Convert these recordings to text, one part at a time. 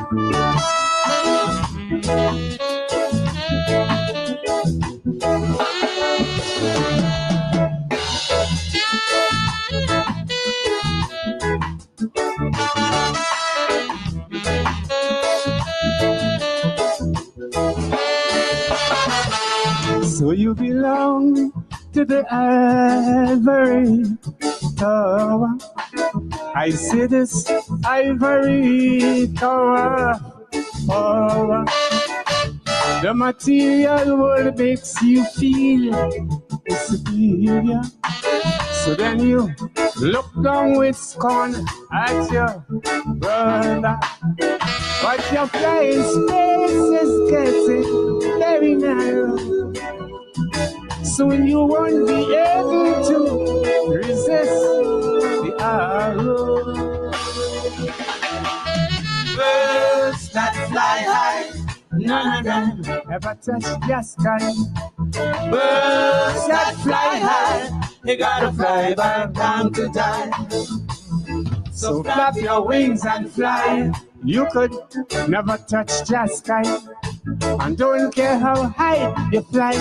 So you belong to the ivory tower. I see this ivory tower. Power. The material world makes you feel superior. So then you look down with scorn at your brother. But your flying space is getting very narrow. Soon you won't be able to resist the arrow. Birds that fly high, none of them ever touch the sky. Birds that fly high, you gotta fly back down to die. So flap your wings and fly. You could never touch the sky. And don't care how high you fly,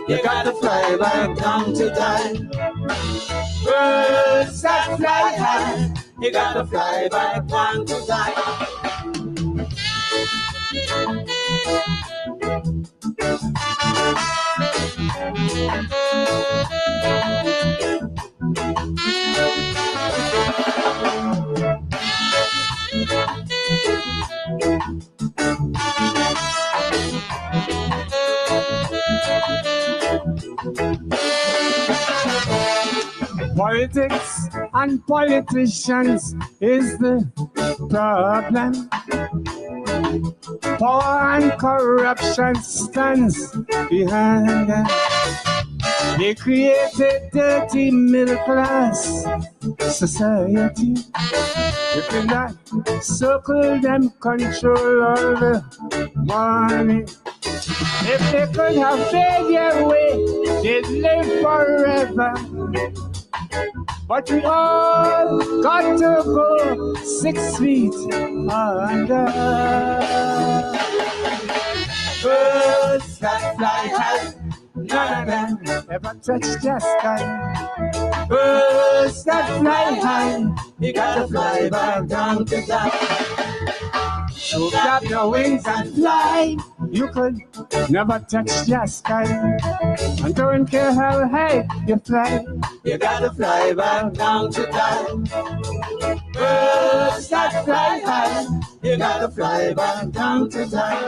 you gotta fly back down to die. Birds that fly high, you gotta fly back down to die. Politics and politicians is the problem. Power and corruption stands behind them. They created dirty middle class society. Within that circle, them control all the money. If they could have paid their way, they'd live forever. But we all got to go 6 feet under. Birds that fly high, none of them ever touch the sky. Birds that fly high, you gotta fly back down to die. So clap your wings and fly. You could never touch the sky. And don't care how high you fly, you gotta fly back down to die. Birds that fly high, you gotta fly back down to die.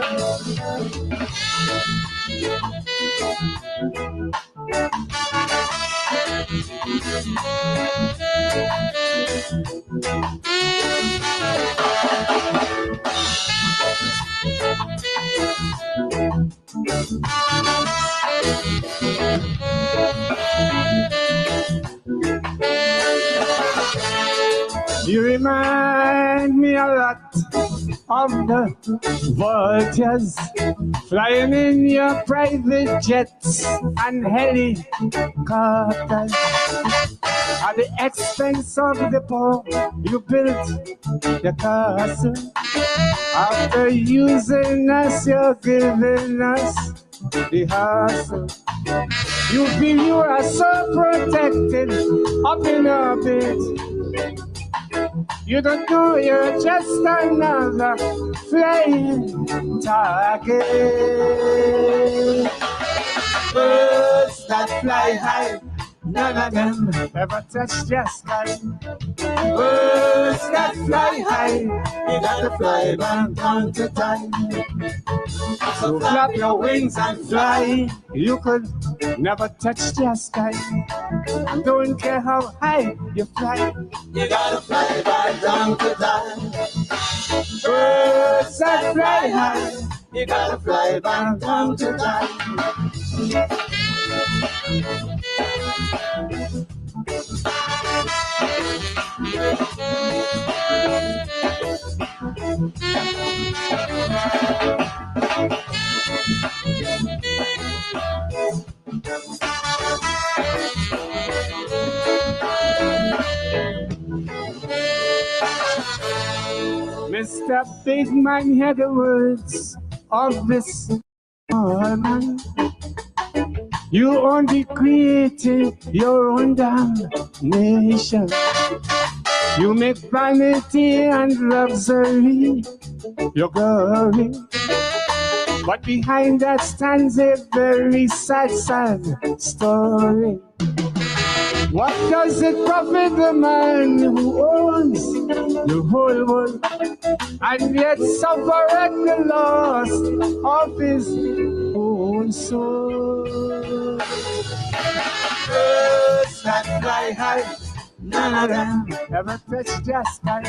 You remind me a lot of the vultures flying in your private jets and helicopters. At the expense of the poor, you built the castle. After using us, you're giving us the hustle. You feel you are so protected up in orbit. You don't know you're just another flying target. Birds that fly high, none of them ever touch the sky. Birds that fly high, you gotta fly back down to die. So flap your wings and fly. You could never touch the sky. And don't care how high you fly, you gotta fly back down to die. Birds that fly high, you gotta fly back down to die. Mr. Big Man, hear the words of this man. You only created your own damnation. You make vanity and luxury your glory. But behind that stands a very sad, sad story. What does it profit the man who owns the whole world and yet suffer at the loss of his own soul? Birds that fly high, none of them ever touch the sky.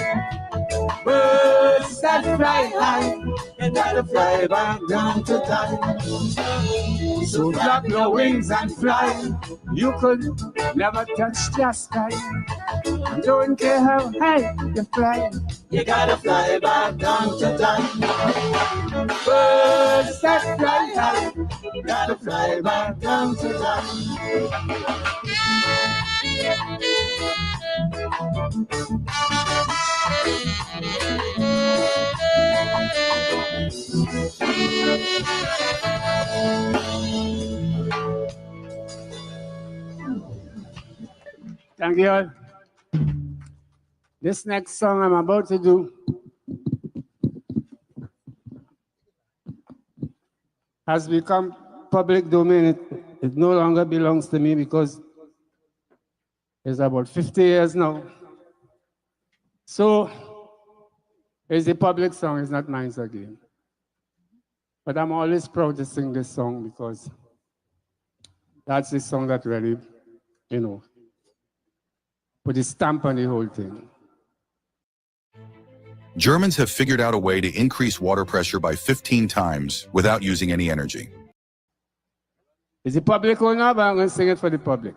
Birds that fly high, you gotta fly back down to die. So flap your wings and fly. You could never touch the sky. I don't care how high you fly, you gotta fly back down to die. Birds that fly high, you gotta fly back down to die. Thank you all. This next song I'm about to do has become public domain. It no longer belongs to me because it's about 50 years now. So it's a public song, it's not mine again. But I'm always proud to sing this song because that's the song that really, put a stamp on the whole thing. Germans have figured out a way to increase water pressure by 15 times without using any energy. Is it public or not? But I'm going to sing it for the public.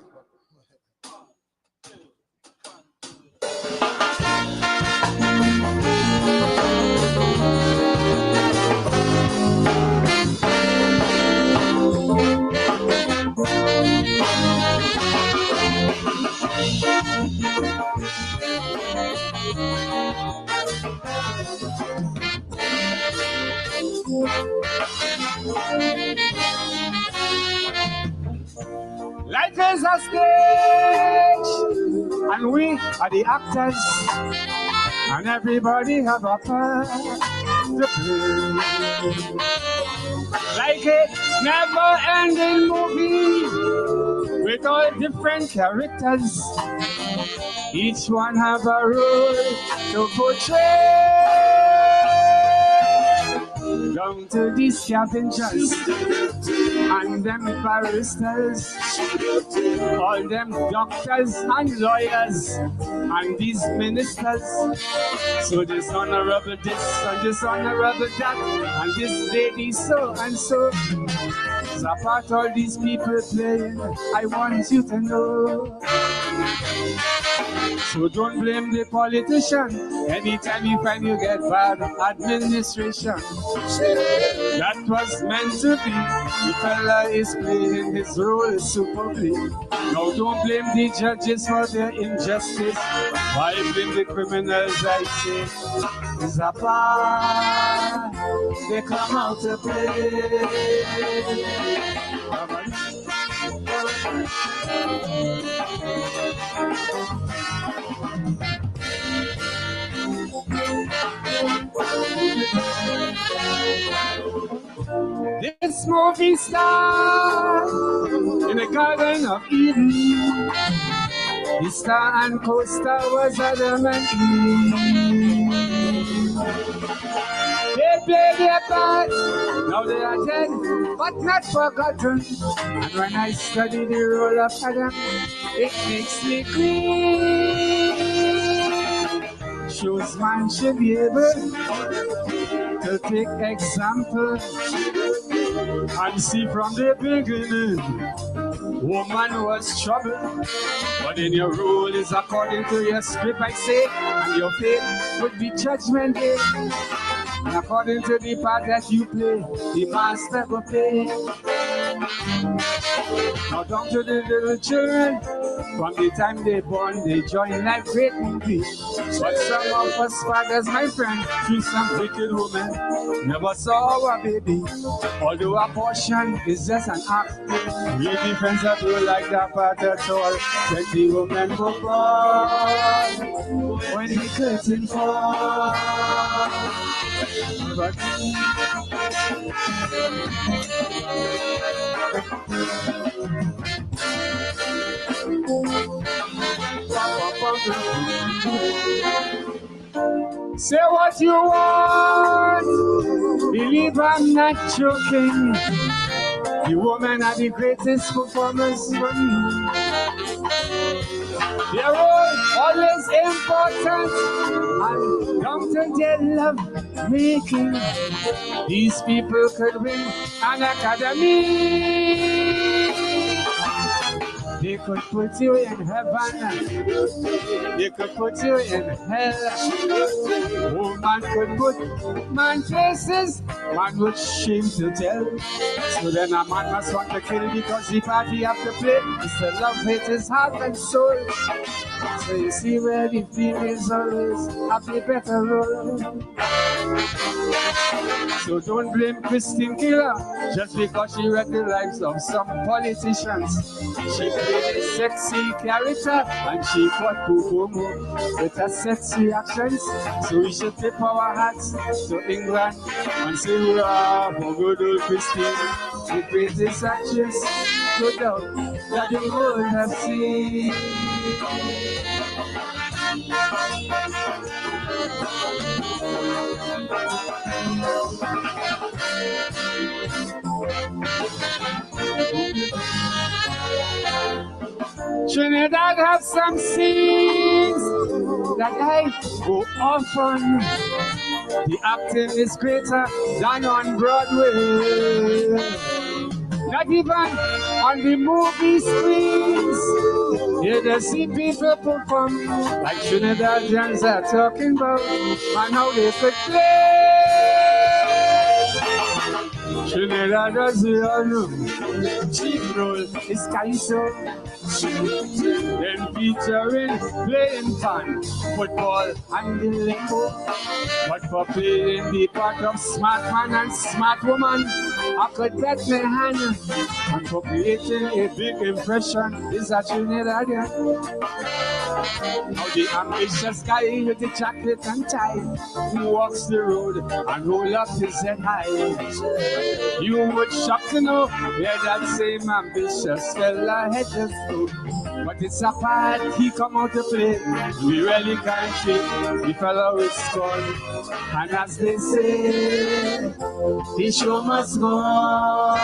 Life is a stage, and we are the actors, and everybody have a part to play. Like a never-ending movie with all different characters, each one have a role to portray. Down to these scavengers and them barristers, all them doctors and lawyers and these ministers. So this honorable this and this honorable that and this lady so and so. So apart all these people playing, I want you to know. So don't blame the politician anytime you find you get bad administration. That was meant to be. The fella is playing his role superbly. Now don't blame the judges for their injustice. Why blame the criminals, I say? It's a part they come out to play. This movie star in the Garden of Eden. The star and co-star was Adam and Eve. They played their part, now they are dead, but not forgotten. And when I study the role of Adam, it makes me clean. Shows man should be able to take example and see from the beginning, woman was trouble, but in your rule is according to your script, I say, and your fate would be judgment day. And according to the part that you play, the master will pay. Now down to the little children, from the time they born, they join like great movie. But some of us fathers, my friend, through some wicked woman, never saw a baby. Although abortion is just an act, we defense of you like that part at all. 20 women were born when the curtain falls. But say what you want, believe I'm not joking. The women are the greatest performers for me. They're always important and come to their love making. These people could win an academy. They could put you in heaven, they could put you in hell. Woman could put man places, man would shame to tell. So then a man must want to kill because the party have to play. It's the love, hate his heart and soul. So you see where the females always have the better role. So don't blame Christine Killer just because she read the lives of some politicians. She played a sexy character and she fought Kukumu with her sexy accents. So we should tip our hats to England and say hurrah for good old Christine, the greatest actress, no doubt, that the world have seen. Trinidad have some scenes that I go off on. The acting is greater than on Broadway. Not even on the movie screens. You just see people perform like Trinidadians are talking about, and how they could play. Trinidad does the honor, chief role is Kaiso. Then featuring playing fun, football and the limbo. But for playing the part of smart man and smart woman, I could bet my hand. And for creating a big impression is a Trinidadian. Now the ambitious guy with the jacket and tie, who walks the road and roll up his head high. You would shock to know where that same ambitious fella had just go. But it's a part he come out to play. We really can't shake the fellow with scorn. And as they say, the show must go on.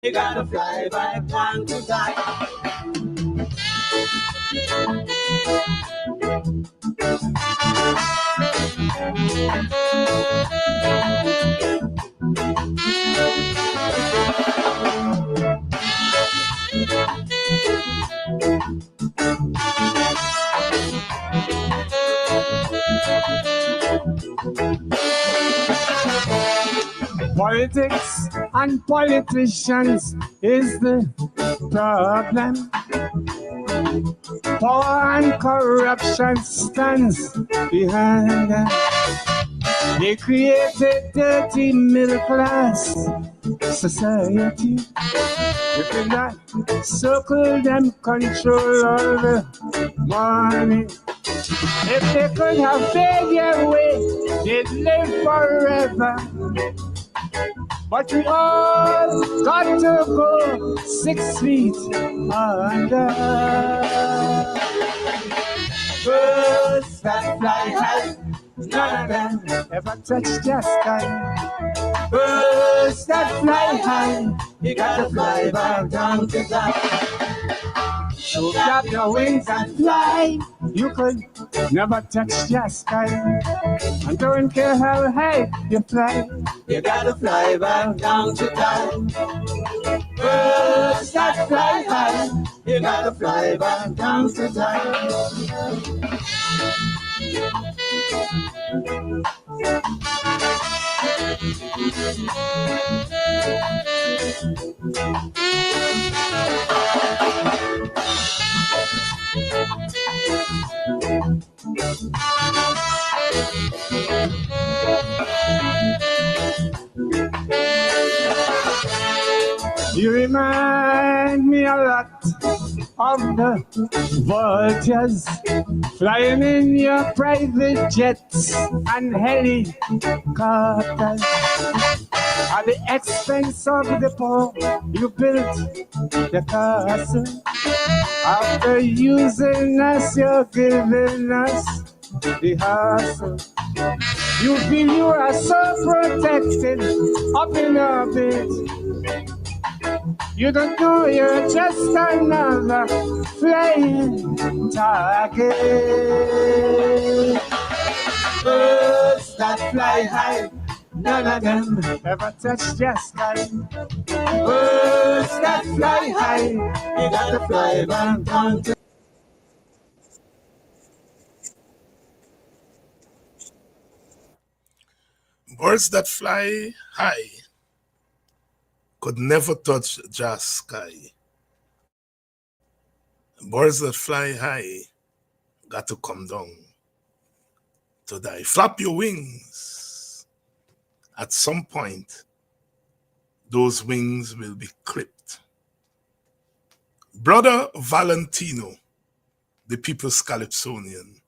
You gotta fly by plan to die. Politics and politicians is the problem. Power and corruption stands behind them. They created dirty middle class society. Within that circle, them control all the money. If they could have paid their way, they'd live forever. But we all got to go 6 feet under. Birds that fly high, none of them ever touch the sky. Birds that fly high, you gotta fly back down to die. So clap your wings and fly. You could never touch the sky. And don't care how high you fly, you gotta fly back down to die. Birds that fly high, you gotta fly back down to die. You remind me a lot of the vultures flying in your private jets and helicopters. At the expense of the poor, you built the castle. After using us, you're giving us the hustle. You feel you are so protected up in orbit. You don't know you're just another flying target. Birds that fly high, none of them ever touch the sky. Birds that fly high, you gotta fly back down to. Birds that fly high could never touch the sky. Birds that fly high got to come down to die. Flap your wings. At some point, those wings will be clipped. Brother Valentino, the People's Calypsonian,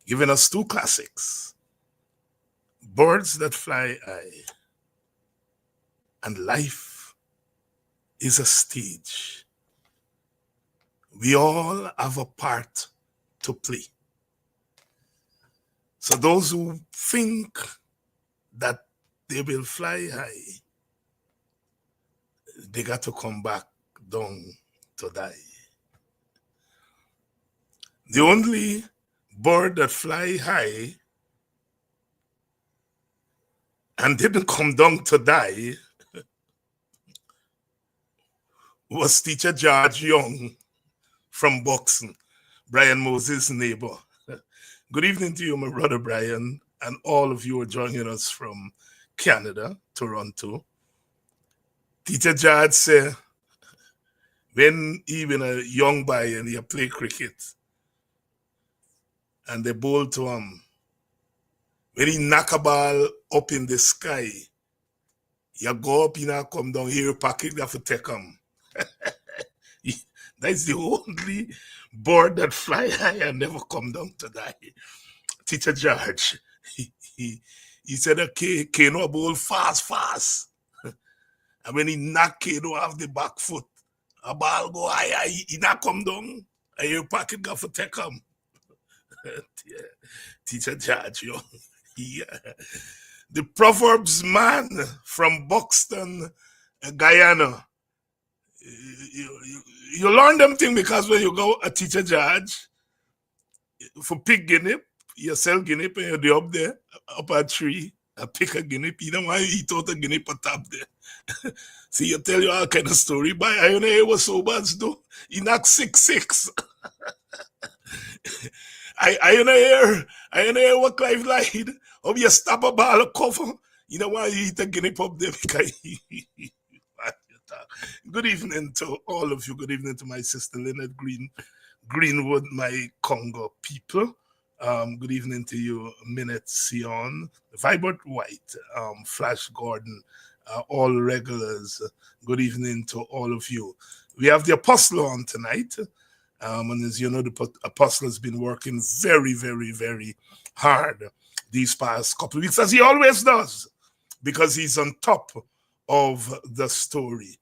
giving us two classics. Birds that fly high. And life is a stage. We all have a part to play. So those who think that they will fly high, they got to come back down to die. The only bird that fly high and didn't come down to die was Teacher Adriana Younge from Boxing, Brian Moses' neighbor. Good evening to you, my brother Brian, and all of you are joining us from Canada, Toronto. Teacher Jad said, when even a young boy and he play cricket, and they bowl to him, when he knock a ball up in the sky, you go up, you know, come down here, pocket, you have to take him. That's the only bird that fly high and never come down to die. Teacher George, he said, okay, Kano bowl fast. And when he knock Kano off the back foot, a ball go high, he not come down, and your pocket got to take him. Teacher George, yo. The Proverbs man from Buxton, Guyana. You learn them things because when you go a Teacher George, for pick guinea, you sell guinea and you're up there, up a tree, pick a guinea, you don't want to eat out a guinea on top there. See, you tell you all kind of story, but I don't know it was so bad, though. He knocked 6-6. I don't hear what Clive lied. Or you stop a ball of cover, you don't want to eat a guinea up there because Good evening to all of you. Good evening to my sister Lynette Greenwood, my Congo people. Good evening to you, Minette Sion, Vibert White, Flash Gordon, all regulars. Good evening to all of you. We have the Apostle on tonight. And as you know, the Apostle has been working very, very, very hard these past couple of weeks, as he always does, because he's on top of the story.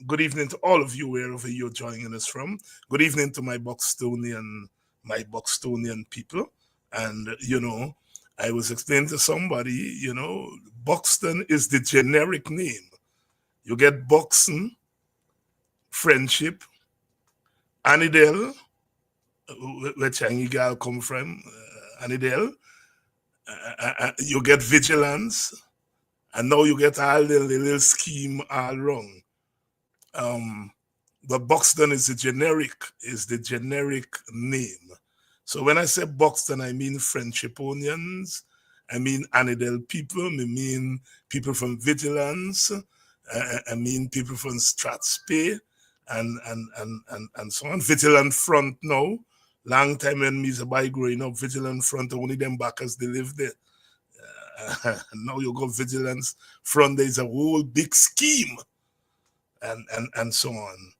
Good evening to all of you, wherever you're joining us from. Good evening to my Buxtonian people. And, you know, I was explaining to somebody, you know, Buxton is the generic name. You get Buxton, friendship, Annidale, where Changi Gal come from, Annidale. You get vigilance, and now you get all the little scheme all wrong. But Buxton is the generic name. So when I say Buxton, I mean Frenchiponians, I mean Annandale people, I mean people from Vigilance, I mean people from Strathspey, and so on. Vigilant Front now. Long time when me a boy growing up, Vigilant Front, only them backers they live there. Now you go Vigilance Front, there's a whole big scheme, and so on.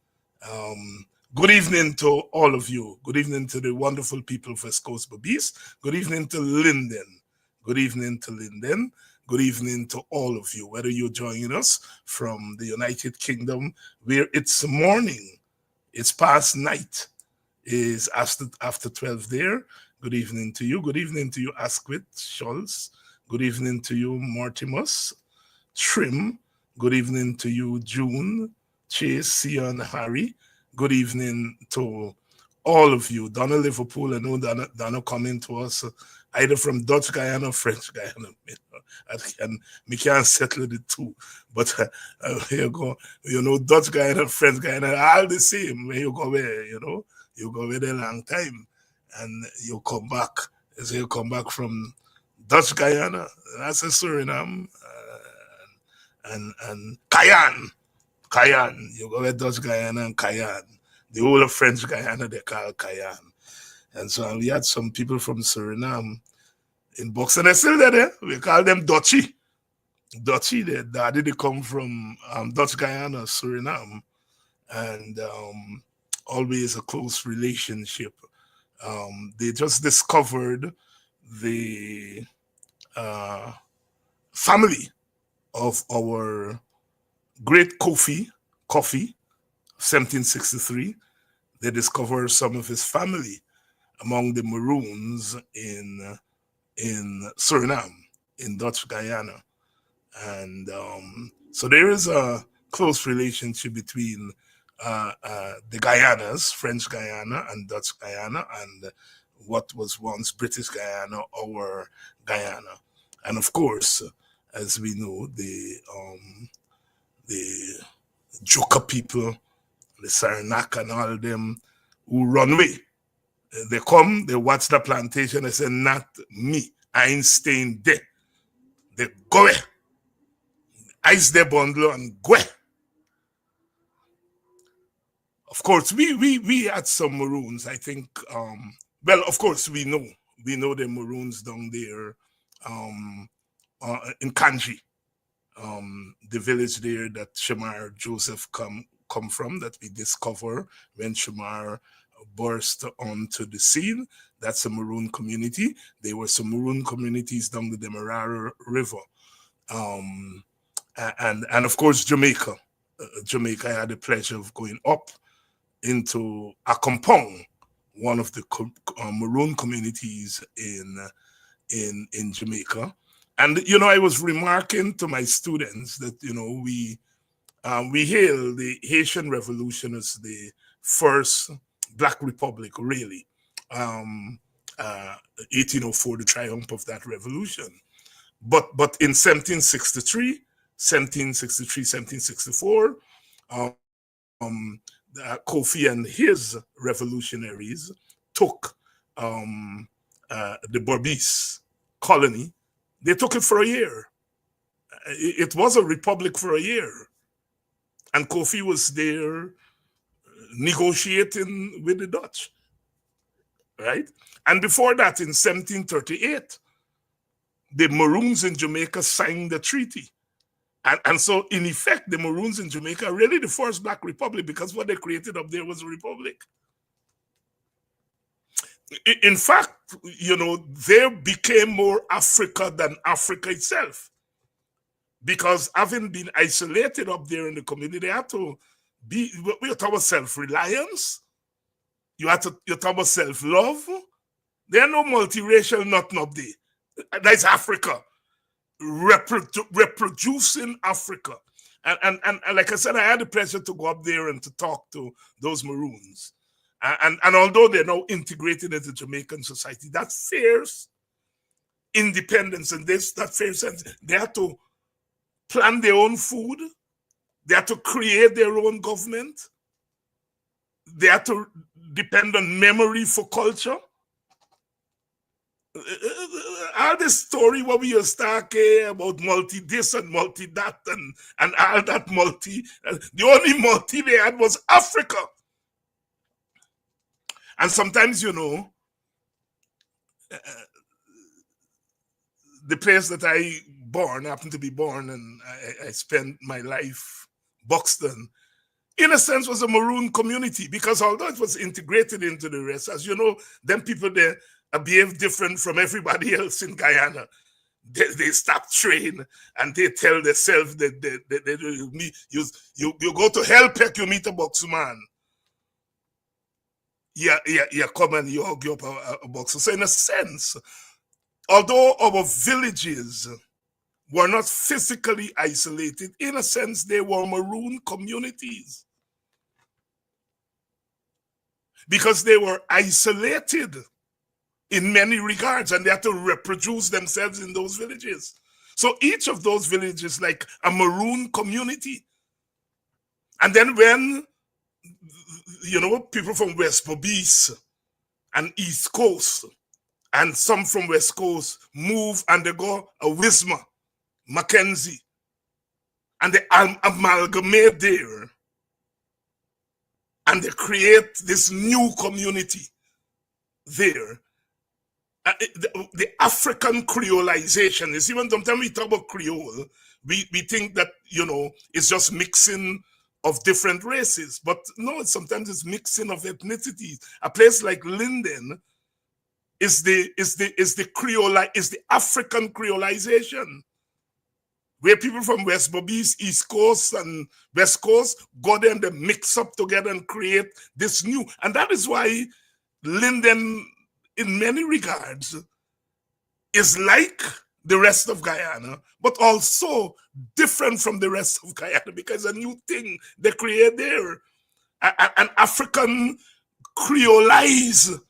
Good evening to all of you. Good evening to the wonderful people of West Coast Babies. Good evening to Linden. Good evening to Linden. Good evening to all of you, whether you're joining us from the United Kingdom, where it's morning, it's past night, is after 12 there. Good evening to you. Good evening to you, Asquith Schultz. Good evening to you, Mortimus Trim. Good evening to you, June, Chase, Sion, Harry. Good evening to all of you. Donna Liverpool, I know Donna coming to us either from Dutch Guyana or French Guyana. We can't settle the two. But here you go. You know, Dutch Guyana, French Guyana, all the same. When you go there, you know, you go there a long time and you come back. So you come back from Dutch Guyana, that's a Suriname, and Cayenne. You go with Dutch Guyana and Cayenne. The whole of French Guyana, they call Cayenne. And so we had some people from Suriname in Buxton. They're still there. We call them Dutchy. Dutchy, their daddy, they come from Dutch Guyana, Suriname. And always a close relationship. They just discovered the family of our great Kofi, 1763. They discovered some of his family among the Maroons in Suriname, in Dutch Guyana. And so there is a close relationship between the Guyanas, French Guyana and Dutch Guyana, and what was once British Guyana, or Guyana. And of course, as we know, the Joka people, the Saranac and all of them who run away. They come, they watch the plantation, they say, not me, I ain't staying there. They go away, ice their bundle and go away. Of course, we had some Maroons, I think, well, of course, we know the Maroons down there in Kanji, the village there that Shamar Joseph come from, that we discover when Shamar burst onto the scene. That's a Maroon community. There were some Maroon communities down the Demerara River. And of course, Jamaica. Jamaica, I had the pleasure of going up into Akampong, one of the Maroon communities in Jamaica. And, you know, I was remarking to my students that, you know, we hail the Haitian Revolution as the first Black Republic, really. 1804, the triumph of that revolution. But in 1764, Kofi and his revolutionaries took the Berbice colony. They took it for a year. It was a republic for a year. And Kofi was there negotiating with the Dutch, right? And before that, in 1738, the Maroons in Jamaica signed the treaty. And so, in effect, the Maroons in Jamaica are really the first Black Republic, because what they created up there was a republic. In fact, you know, they became more Africa than Africa itself. Because having been isolated up there in the community, they had to be, we talk about self-reliance, you talk about self-love. There are no multiracial nothing up there. That's Africa. Reproducing Africa. And like I said, I had the pleasure to go up there and to talk to those Maroons. And although they're now integrated into Jamaican society, that fierce independence and that fierce sense, they had to plan their own food. They had to create their own government. They had to depend on memory for culture. all this story what we used to talk about multi this and multi that and all that multi, the only multi they had was Africa. And sometimes, you know, the place that I happened to be born, and I spent my life, Buxton, in a sense was a maroon community, because although it was integrated into the rest, as you know, them people there behave different from everybody else in Guyana. They stop train and they tell themselves that you go to Hell-Peck, you meet a Boxman. Yeah, come and you hug you up a boxer. So in a sense, although our villages were not physically isolated, in a sense, they were maroon communities. Because they were isolated in many regards, and they had to reproduce themselves in those villages. So each of those villages like a maroon community. And then when, you know, people from West Bobis and East Coast, and some from West Coast move and they go a Wisma, Mackenzie, and they amalgamate there, and they create this new community there. The African creolization is, even sometimes we talk about Creole, we think that, you know, it's just mixing of different races, but no, sometimes it's mixing of ethnicities. A place like Linden is the African creolization, where people from West Bobis, East Coast, and West Coast go there and they mix up together and create this new. And that is why Linden, in many regards, is like the rest of Guyana, but also different from the rest of Guyana, because a new thing they create there, an African creolized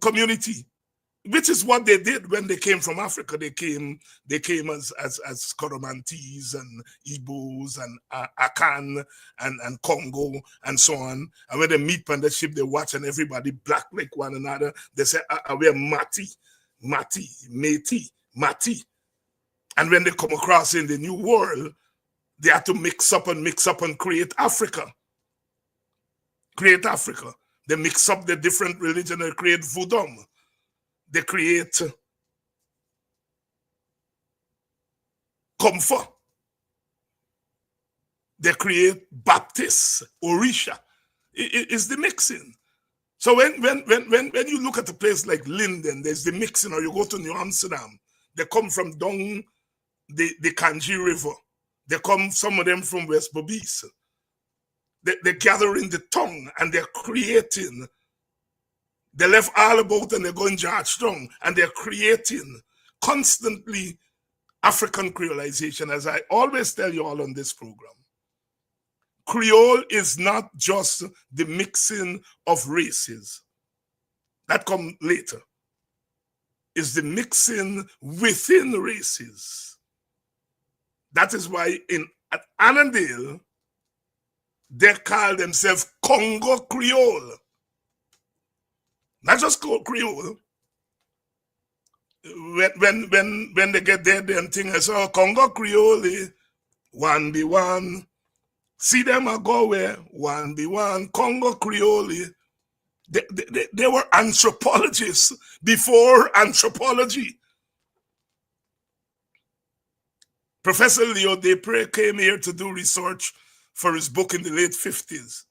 community, which is what they did when they came from Africa. They came as Coromantes and Igbos and Akan and Congo and so on. And when they meet on the ship, they watch, and everybody black like one another. They say, we're Mati. And when they come across in the new world, they have to mix up and create Africa. They mix up the different religions and create voodoo. They create comfort. They create Baptist, Orisha. It's the mixing. So when you look at a place like Linden, there's the mixing, or you go to New Amsterdam, they come from down the Kanji River. They come, some of them from West Bobis. They gather in the tongue and they're creating. They left all about and they're going Georgetown, and they're creating constantly African creolization. As I always tell you all on this program, Creole is not just the mixing of races. That comes later. It's the mixing within races. That is why at Annandale, they call themselves Congo Creole. Not just Creole. When they get there, they think, I saw Congo Creole, 1B1. See them a go where 1B1, Congo Creole. They were anthropologists before anthropology. Professor Leo Desprez came here to do research for his book in the late 50s.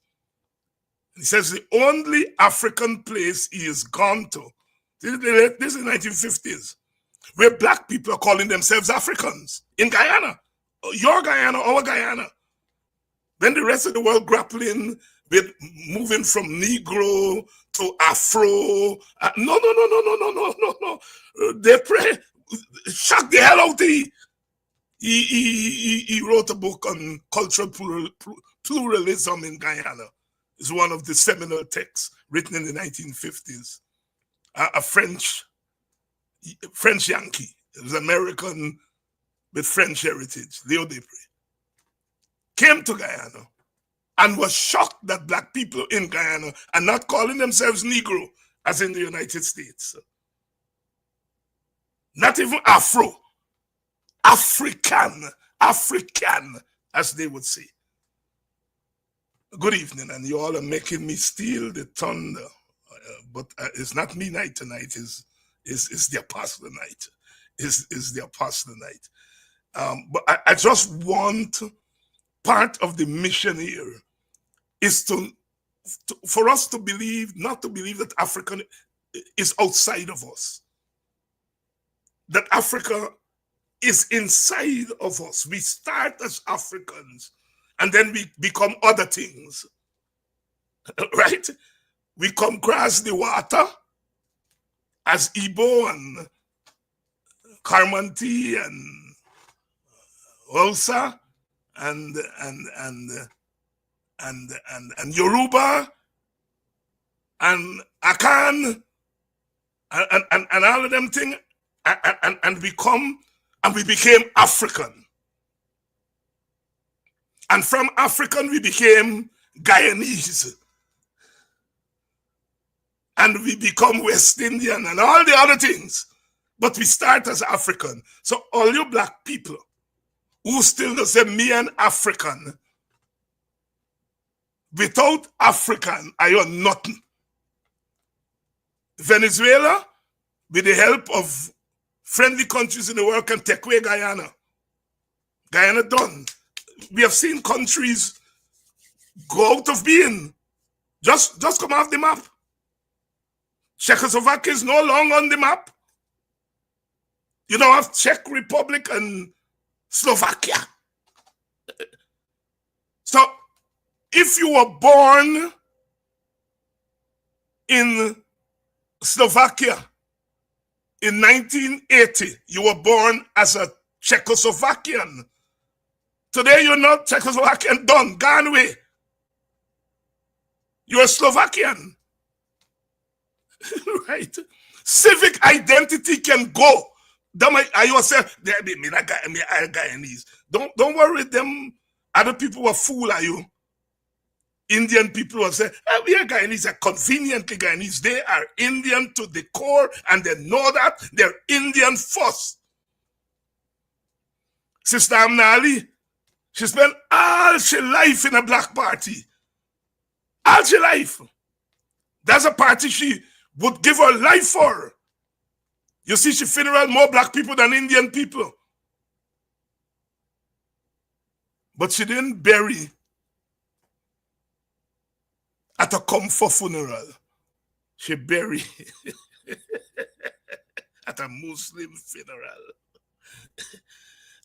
He says the only African place he has gone to, this is the 1950s, where black people are calling themselves Africans in Guyana. Your Guyana, our Guyana. Then the rest of the world grappling with moving from Negro to Afro. No. Desprez shocked the hell out of he wrote a book on cultural pluralism in Guyana. It's one of the seminal texts written in the 1950s. A French Yankee, it was American with French heritage, Leo Desprez, came to Guyana and was shocked that black people in Guyana are not calling themselves Negro as in the United States. Not even Afro. African, as they would say. Good evening, and you all are making me steal the thunder. But it's not me night tonight, it's the Apostle night. It's the Apostle night. But I just want part of the mission here is for us to believe, not to believe that Africa is outside of us. That Africa is inside of us. We start as Africans and then we become other things. Right? We come across the water as Igbo and Karmanti and Hausa and Yoruba and Akan and all of them things, and we became African. And from African we became Guyanese. And we become West Indian and all the other things. But we start as African. So all you black people who still don't say me and African, without African, I am nothing. Venezuela, with the help of friendly countries in the world, can take away Guyana. Guyana done. We have seen countries go out of being. Just come off the map. Czechoslovakia is no longer on the map. You now have Czech Republic and Slovakia. So, if you were born in Slovakia in 1980, you were born as a Czechoslovakian. Today, you're not Czechoslovakian, done, gone away. You're Slovakian. Right? Civic identity can go. I yourself, me Guyanese. Don't worry, them other people were fool are you. Indian people will say, we are Guyanese, are conveniently Guyanese. They are Indian to the core, and they know that they're Indian first. Sister Amnali, she spent all her life in a black party. All her life. That's a party she would give her life for. You see, she funeral more black people than Indian people. But she didn't bury at a comfort funeral. She buried at a Muslim funeral.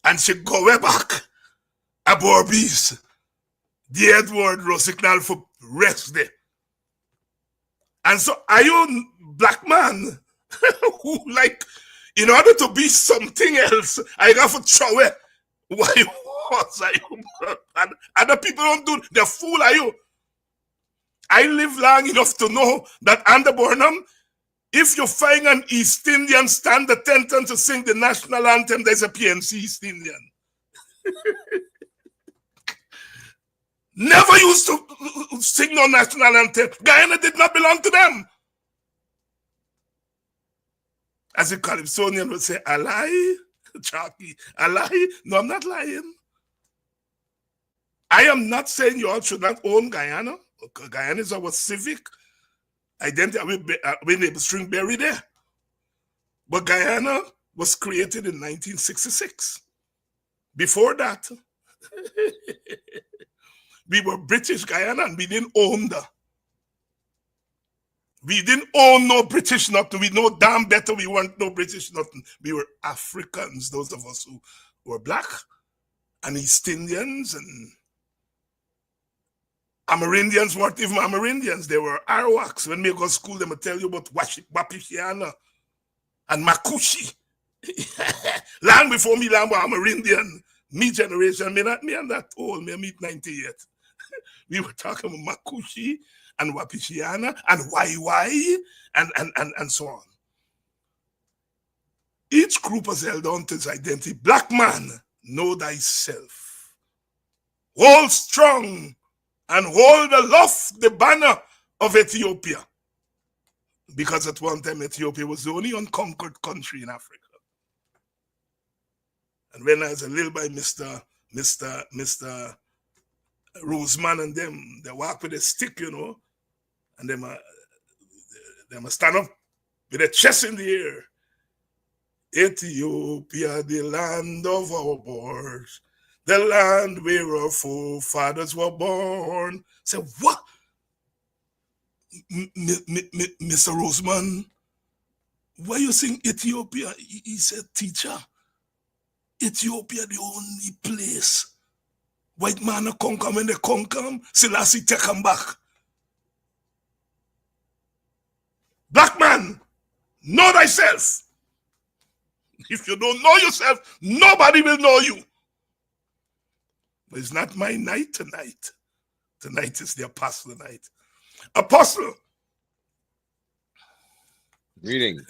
And she go way back a Borbis, the Edward Rossignol for rest there. And so are you black man who, like, in order to be something else, I got to throw it. Why was I? And other people don't do, they're fool are you? I live long enough to know that under Burnham, if you find an East Indian stand the 10 turn to sing the national anthem, there's a PNC East Indian. Never used to sing no national anthem. Guyana did not belong to them. As a Calypsonian would say, a lie? Chalky, a lie? No, I'm not lying. I am not saying you all should not own Guyana. Guyana is our civic identity. We neighbor string buried there. But Guyana was created in 1966. Before that, we were British Guyana and we didn't own that. We didn't own no British nothing. We know damn better we weren't no British nothing. We were Africans, those of us who were black and East Indians and Amerindians weren't even Amerindians. They were Arawaks. When we go to school, they would tell you about Wapishiana and Makushi. Long before me, long about Amerindian, me generation, me and that old, me meet 98. We were talking about Makushi and Wapishiana and YY and so on. Each group has held on to its identity. Black man, know thyself. Hold strong and hold aloft the banner of Ethiopia. Because at one time Ethiopia was the only unconquered country in Africa. And when I was a little boy, Mr. Roseman and them, they walk with a stick, and them stand up with their chest in the air. Ethiopia, the land of our birth, the land where our forefathers were born. Say, what? Mr. Roseman, why you sing Ethiopia? He said, teacher, Ethiopia the only place white man conquer. When they conquer, Selassie take them back. Black man, know thyself. If you don't know yourself, nobody will know you. But it's not my night tonight. Tonight is the apostle night. Apostle. Greetings.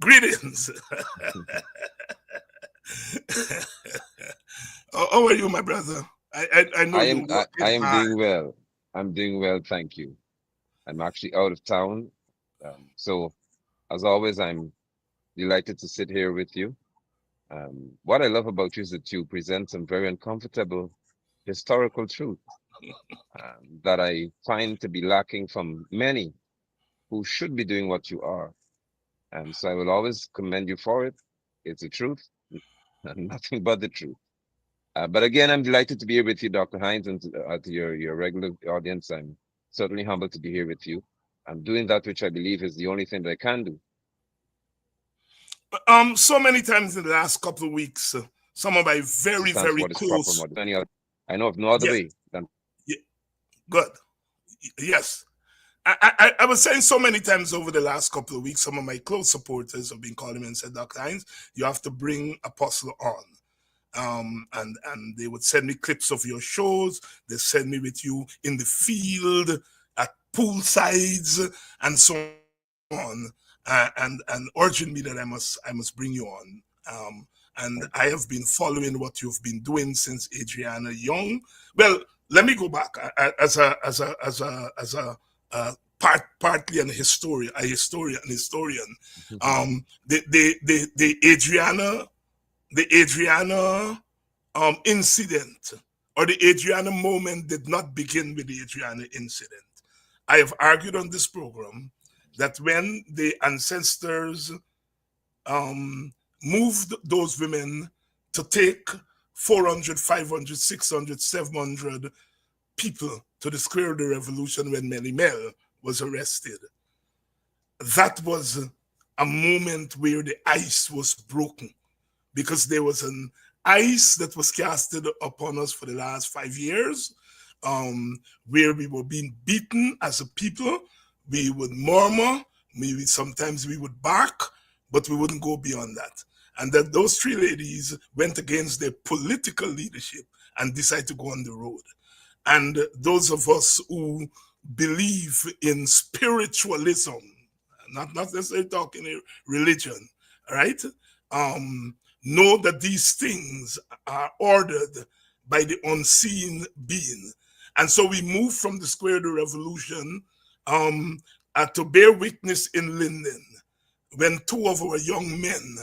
Greetings. How are you, my brother? I know I am doing well. I'm doing well, thank you. I'm actually out of town. So as always, I'm delighted to sit here with you. What I love about you is that you present some very uncomfortable historical truth that I find to be lacking from many who should be doing what you are. So I will always commend you for it. It's the truth, and nothing but the truth. But again, I'm delighted to be here with you, Dr. Hines, and to your regular audience. I'm certainly humbled to be here with you. I'm doing that which I believe is the only thing that I can do. So many times in the last couple of weeks, some of my very close. I know of no other way than. Yeah. Good. Yes. I was saying so many times over the last couple of weeks, some of my close supporters have been calling me and said, Dr. Hines, you have to bring Apostle on. And they would send me clips of your shows. They send me with you in the field, at poolsides, and so on. And urging me that I must bring you on. And I have been following what you've been doing since Adriana Younge. Well, let me go back partly a historian. The Adriana incident or the Adriana moment did not begin with the Adriana incident. I have argued on this program that when the ancestors moved those women to take 400, 500, 600, 700 people to the square of the revolution when Melly Mel was arrested, that was a moment where the ice was broken, because there was an ice that was casted upon us for the last 5 years, where we were being beaten as a people. We would murmur, sometimes we would bark, but we wouldn't go beyond that. And that those three ladies went against their political leadership and decided to go on the road. And those of us who believe in spiritualism, not necessarily talking religion, right? Know that these things are ordered by the unseen being. And so we move from the square of the revolution to bear witness in Linden when 2 of our young men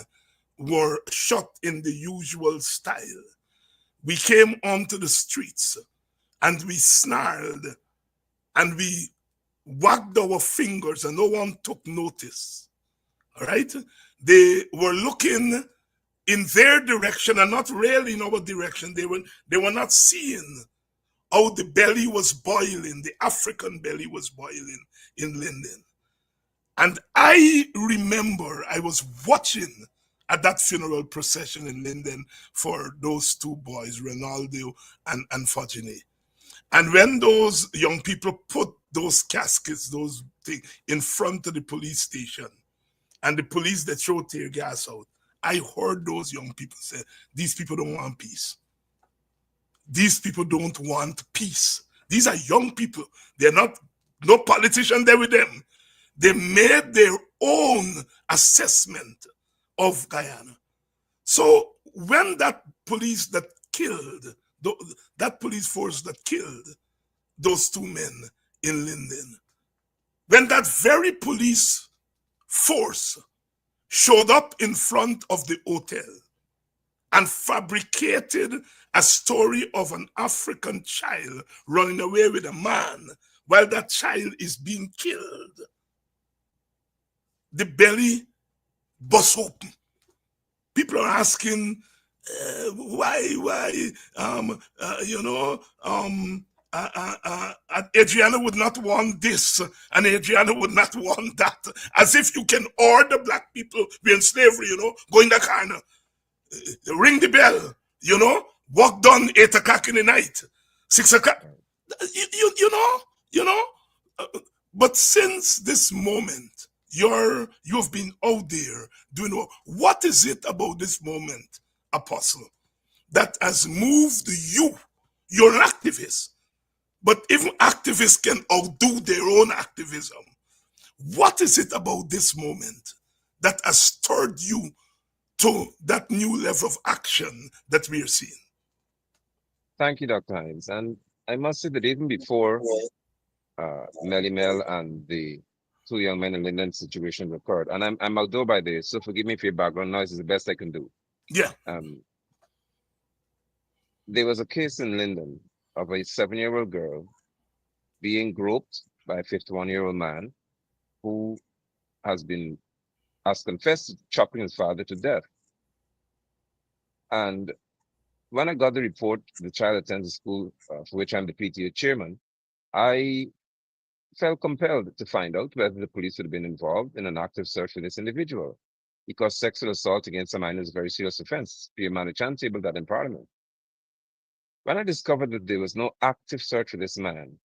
were shot in the usual style. We came onto the streets and we snarled and we wagged our fingers and no one took notice. All right? They were looking in their direction and not really in our direction. They were not seeing how the belly was boiling, the African belly was boiling in Linden. And I remember I was watching at that funeral procession in Linden for those 2 boys, Ronaldo and Fajini. And when those young people put those caskets, those things, in front of the police station, and the police that throw tear gas out, I heard those young people say, these people don't want peace. These people don't want peace. These are young people. They're not, no politician there with them. They made their own assessment of Guyana. So when that police that killed, that police force that killed those 2 men in Linden, when that very police force showed up in front of the hotel and fabricated a story of an African child running away with a man while that child is being killed. The belly busts open. People are asking, why, Adriana would not want this, and Adriana would not want that, as if you can order black people be in slavery, go in the corner, ring the bell, work done 8 o'clock in the night, 6 o'clock, you know. Uh, but since this moment, you've been out there doing what is it about this moment, Apostle, that has moved you? You're an activist, but even activists can outdo their own activism. What is it about this moment that has stirred you to that new level of action that we are seeing? Thank you, Dr. Hines. And I must say that even before Melly Mel and the two young men in Linden situation occurred, and I'm outdoor by this, so forgive me for your background noise, is the best I can do. Yeah. There was a case in Linden of a 7-year-old girl being groped by a 51-year-old man who has confessed to chopping his father to death. And when I got the report, the child attends a school for which I'm the PTA chairman, I felt compelled to find out whether the police would have been involved in an active search for this individual, because sexual assault against a minor is a very serious offense. Peer Manichan tabled that in Parliament. When I discovered that there was no active search for this man,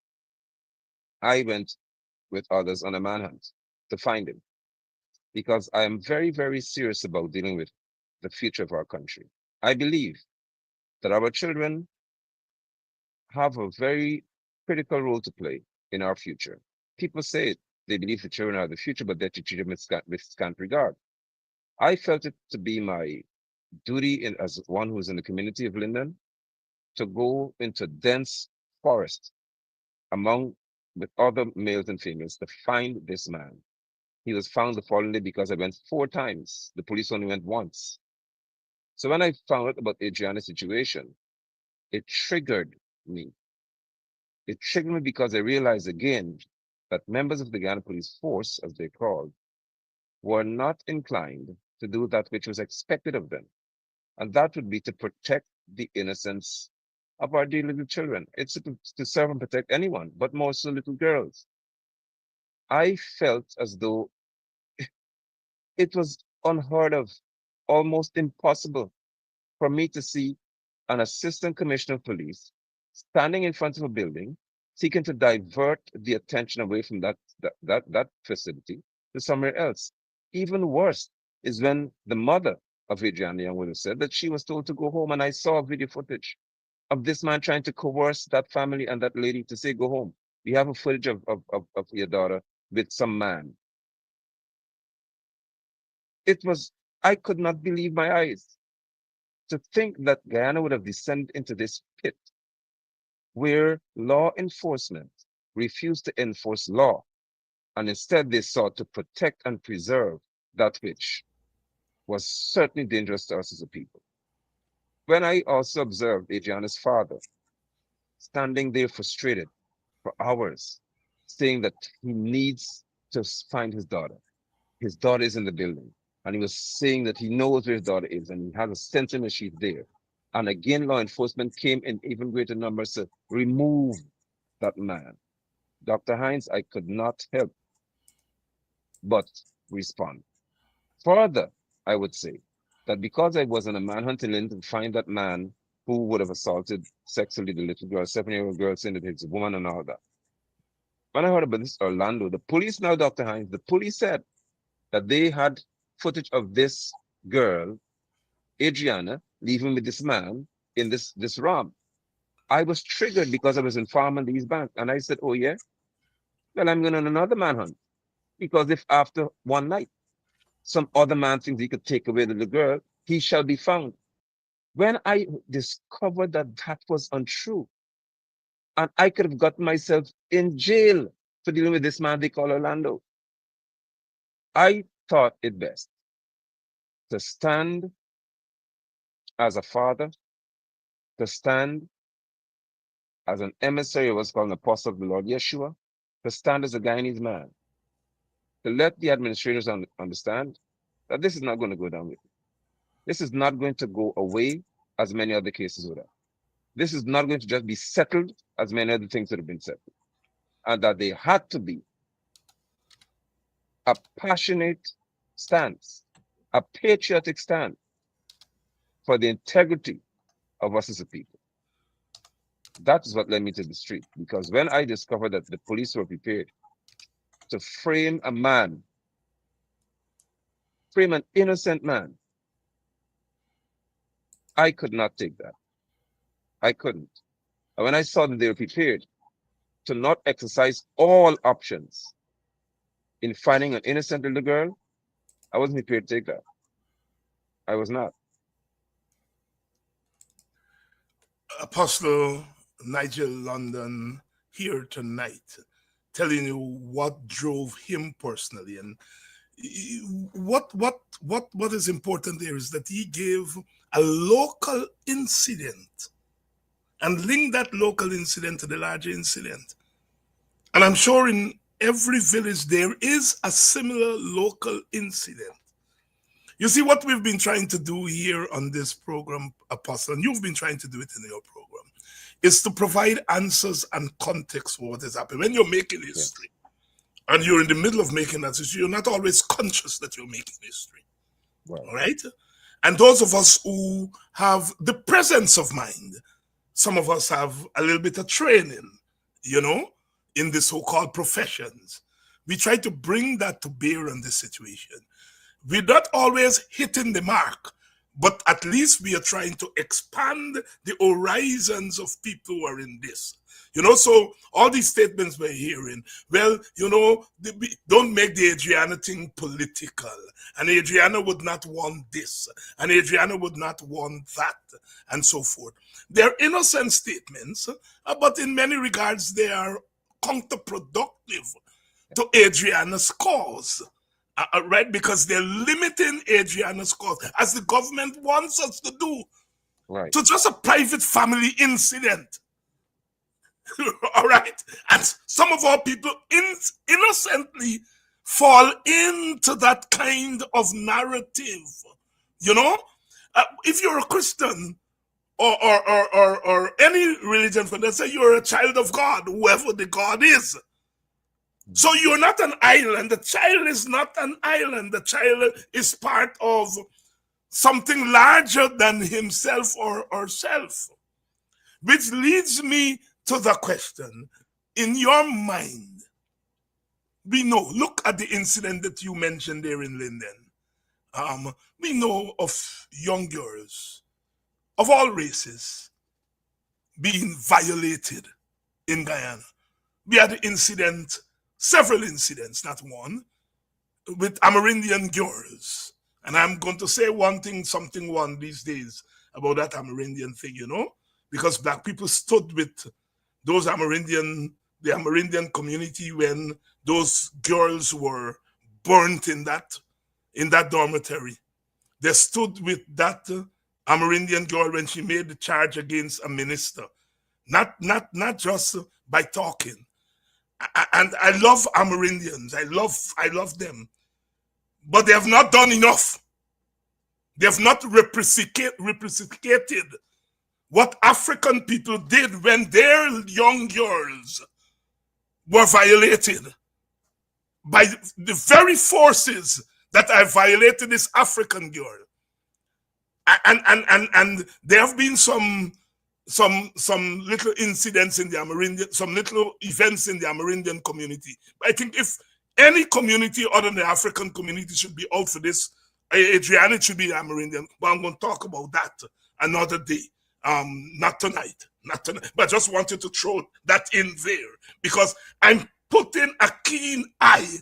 I went with others on a manhunt to find him, because I am very, very serious about dealing with the future of our country. I believe that our children have a very critical role to play in our future. People say they believe the children are the future, but they're to treat them with scant regard. I felt it to be my duty as one who's in the community of Linden to go into dense forest with other males and females to find this man. He was found the following day because I went 4 times. The police only went once. So when I found out about Adriana's situation, it triggered me. It triggered me because I realized again that members of the Ghana Police Force, as they're called, were not inclined to do that which was expected of them. And that would be to protect the innocence of our dear little children. It's to serve and protect anyone, but more so little girls. I felt as though it was unheard of, almost impossible for me to see an assistant commissioner of police standing in front of a building, seeking to divert the attention away from that facility to somewhere else. Even worse is when the mother of Adriana Younge would have said that she was told to go home, and I saw video footage of this man trying to coerce that family and that lady to say, go home. We have a footage of your daughter with some man. I could not believe my eyes to think that Guyana would have descended into this pit where law enforcement refused to enforce law, and instead they sought to protect and preserve that which was certainly dangerous to us as a people. When I also observed Adriana's father standing there frustrated for hours, saying that he needs to find his daughter. His daughter is in the building. And he was saying that he knows where his daughter is and he has a sentiment that she's there. And again, law enforcement came in even greater numbers to remove that man. Dr. Hines, I could not help but respond. Further, I would say that because I was on a manhunt in to find that man who would have assaulted sexually the little girl, 7-year-old girl, saying that it's a woman and all that. When I heard about this Orlando, the police now, Dr. Hines, the police said that they had footage of this girl, Adriana, leaving with this man in this ROM. I was triggered because I was informed on these banks. And I said, oh yeah, well, I'm going on another manhunt. Because if after one night, some other man thinks he could take away the little girl, he shall be found. When I discovered that that was untrue, and I could have gotten myself in jail for dealing with this man they call Orlando, I thought it best to stand as a father, to stand as an emissary of what's called an apostle of the Lord Yeshua, to stand as a Guyanese man, to let the administrators understand that this is not going to go down with it. This is not going to go away as many other cases would have. This is not going to just be settled as many other things that have been settled. And that they had to be a passionate stance, a patriotic stand for the integrity of us as a people. That is what led me to the street, because when I discovered that the police were prepared to frame a man, frame an innocent man, I could not take that. I couldn't. And when I saw that they were prepared to not exercise all options in finding an innocent little girl, I wasn't prepared to take that. I was not. Apostle Nigel London here tonight, telling you what drove him personally, and what is important there is that he gave a local incident and linked that local incident to the larger incident. And I'm sure in every village there is a similar local incident. You see, what we've been trying to do here on this program, Apostle, and you've been trying to do it in your program, is to provide answers and context for what has happened. When you're making history, and you're in the middle of making that history, you're not always conscious that you're making history. Right. All right? And those of us who have the presence of mind, some of us have a little bit of training, you know, in the so-called professions. We try to bring that to bear on this situation. We're not always hitting the mark, but at least we are trying to expand the horizons of people who are in this. You know, so all these statements we're hearing, well, you know, don't make the Adriana thing political. And Adriana would not want this. And Adriana would not want that. And so forth. They're innocent statements, but in many regards, they are counterproductive to Adriana's cause. Right? Because they're limiting Adriana's cause, as the government wants us to do. Right. To just a private family incident. All right? And some of our people innocently fall into that kind of narrative. You know? If you're a Christian or any religion, let's say you're a child of God, whoever the God is. So you're not an island. The child is not an island. The child is part of something larger than himself or herself. Which leads me to the question, in your mind, we know, look at the incident that you mentioned there in Linden. We know of young girls of all races being violated in Guyana. We had the incident, several incidents, not one, with Amerindian girls. And I'm going to say one thing, something one these days about that Amerindian thing, you know, because Black people stood with those the Amerindian community when those girls were burnt in that dormitory. They stood with that Amerindian girl when she made the charge against a minister, not just by talking. And I love Amerindians. I love them. But they have not done enough. They have not reciprocated what African people did when their young girls were violated by the very forces that have violated this African girl. And there have been some little incidents in the Amerindian, some little events in the Amerindian community. I think if any community other than the African community should be out for this, Adriana should be Amerindian. But I'm going to talk about that another day. Not tonight. But I just wanted to throw that in there because I'm putting a keen eye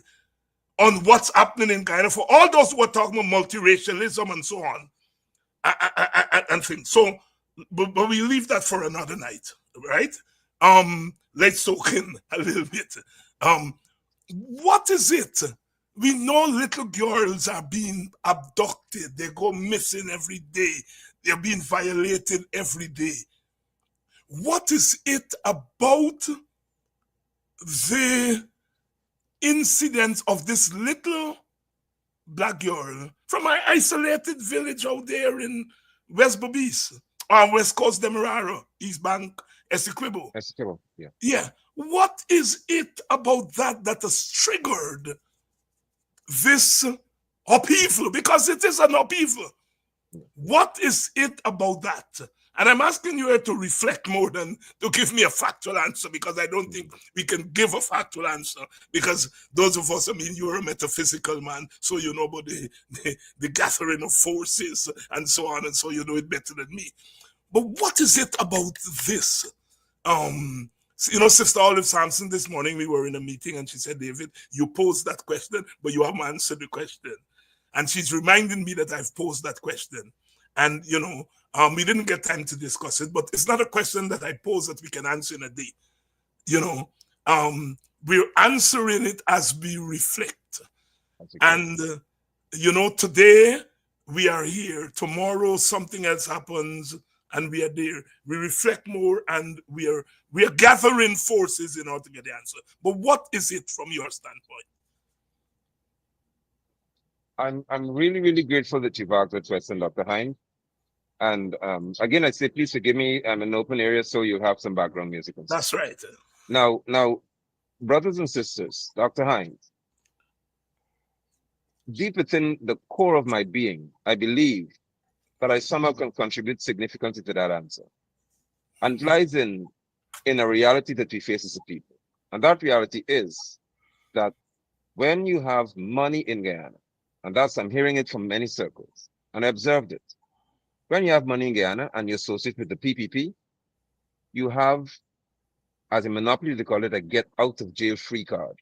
on what's happening in Guyana for all those who are talking about multiracialism and so on and things. So, but we leave that for another night, right? Let's soak in a little bit. What is it? We know little girls are being abducted. They go missing every day. They're being violated every day. What is it about the incidents of this little black girl from an isolated village out there in West Bobis, or West Coast Demerara, East Bank, Essequibo? Yeah. Yeah. What is it about that that has triggered this upheaval? Because it is an upheaval. What is it about that? And I'm asking you to reflect more than to give me a factual answer, because I don't think we can give a factual answer, because those of us, I mean, you're a metaphysical man, so you know about the gathering of forces and so on, and so you know it better than me. But what is it about this? Sister Olive Sampson, this morning we were in a meeting and she said, David, you posed that question, but you haven't answered the question. And she's reminding me that I've posed that question. And, we didn't get time to discuss it, but it's not a question that I pose that we can answer in a day. We're answering it as we reflect. And, today we are here. Tomorrow something else happens and we are there. We reflect more and we are gathering forces in order to get the answer. But what is it from your standpoint? I'm really, really grateful that you've asked that question, Dr. Hine. And again, I say, please forgive me. I'm in an open area, so you'll have some background music. That's right. Now, brothers and sisters, Dr. Hines, deep within the core of my being, I believe that I somehow can contribute significantly to that answer. And it lies in a reality that we face as a people. And that reality is that when you have money in Guyana, and I'm hearing it from many circles, and I observed it. When you have money in Guyana and you associate with the PPP, you have, as a monopoly, they call it a get out of jail free card.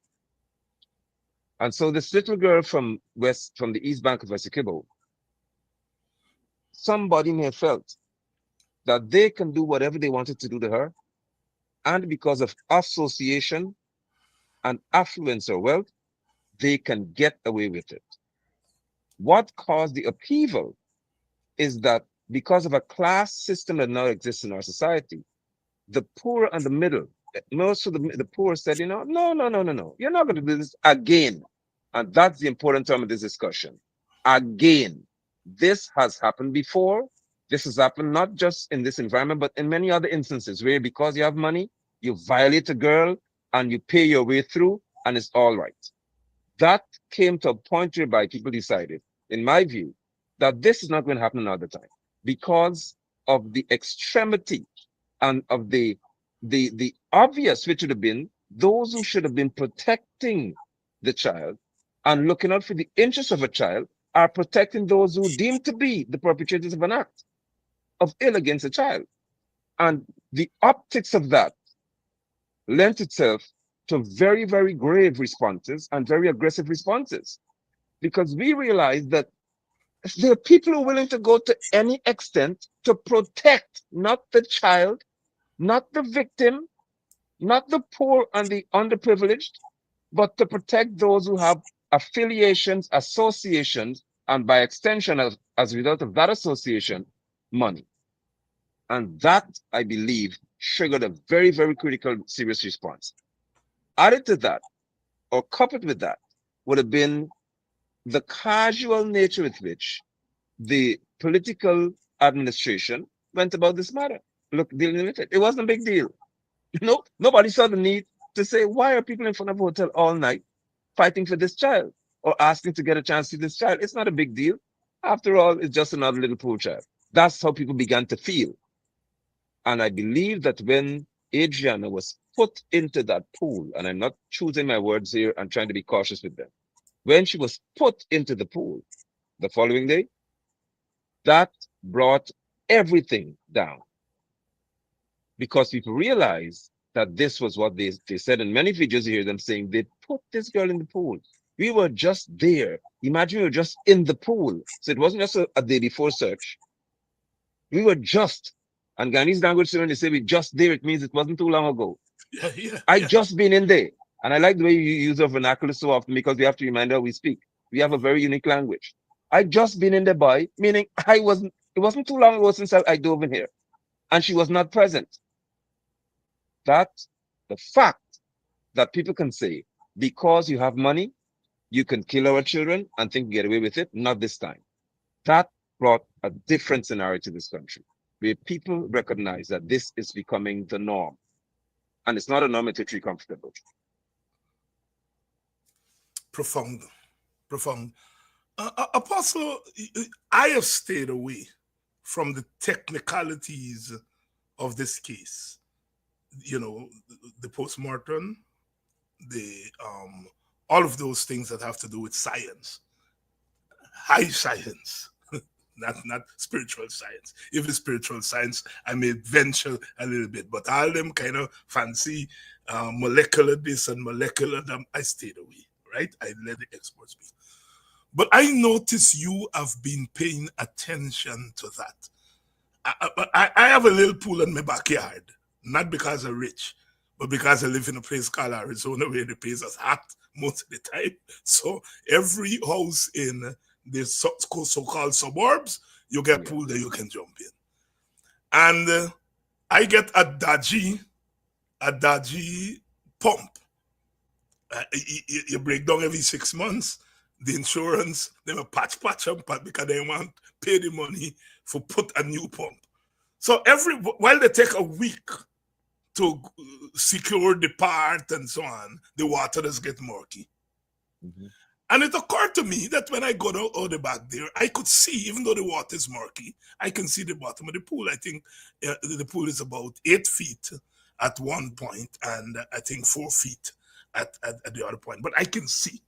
And so this little girl from the East Bank of Essequibo, somebody may have felt that they can do whatever they wanted to do to her, and because of association and affluence or wealth, they can get away with it. What caused the upheaval is that because of a class system that now exists in our society, the poor and the middle, most of the poor said, no, you're not going to do this again. And that's the important term of this discussion. Again, this has happened before. This has happened not just in this environment, but in many other instances where because you have money, you violate a girl and you pay your way through and it's all right. That came to a point whereby people decided, in my view, that this is not going to happen another time because of the extremity and of the obvious, which would have been those who should have been protecting the child and looking out for the interests of a child are protecting those who deemed to be the perpetrators of an act of ill against a child. And the optics of that lent itself to very, very grave responses and very aggressive responses, because we realized that there are people who are willing to go to any extent to protect not the child, not the victim, not the poor and the underprivileged, but to protect those who have affiliations, associations, and by extension, as a result of that association, money. And that, I believe, triggered a very, very critical, serious response. Added to that, or coupled with that, would have been the casual nature with which the political administration went about this matter. Look, dealing with it. It wasn't a big deal. Nobody saw the need to say, why are people in front of a hotel all night fighting for this child or asking to get a chance to see this child? It's not a big deal. After all, it's just another little poor child. That's how people began to feel. And I believe that when Adriana was put into that pool, and I'm not choosing my words here, I'm trying to be cautious with them. When she was put into the pool the following day, that brought everything down. Because people realized that this was what they said in many videos. You hear them saying, they put this girl in the pool. We were just there. Imagine we were just in the pool. So it wasn't just a day before search. We were just, and Ghanaian language, when they say we just there, it means it wasn't too long ago. I just been in there. And I like the way you use our vernacular so often, because we have to remind how we speak. We have a very unique language. I just been in there, boy, meaning I wasn't It wasn't too long ago since I dove in here, and she was not present. That the fact that people can say, because you have money, you can kill our children and think you get away with it. Not this time. That brought a different scenario to this country, where people recognize that this is becoming the norm. And it's not a norm to treat comfortable. Profound, profound. Apostle, I have stayed away from the technicalities of this case. You know, the postmortem, the all of those things that have to do with science, high science, not spiritual science. If it's spiritual science, I may venture a little bit, but all them kind of fancy molecular this and molecular that, I stayed away, right? I let the experts speak. But I notice you have been paying attention to that. I have a little pool in my backyard, not because I'm rich, but because I live in a place called Arizona where the place is hot most of the time. So every house in the so-called suburbs, you get pool that you can jump in. And I get a dodgy pump. You break down every 6 months. The insurance, they will patch and patch because they want to pay the money for put a new pump. So while they take a week to secure the part and so on, the water does get murky. Mm-hmm. And it occurred to me that when I go out the back there, I could see, even though the water is murky, I can see the bottom of the pool. I think the pool is about 8 feet at one point, and I think 4 feet at the other point. But I can see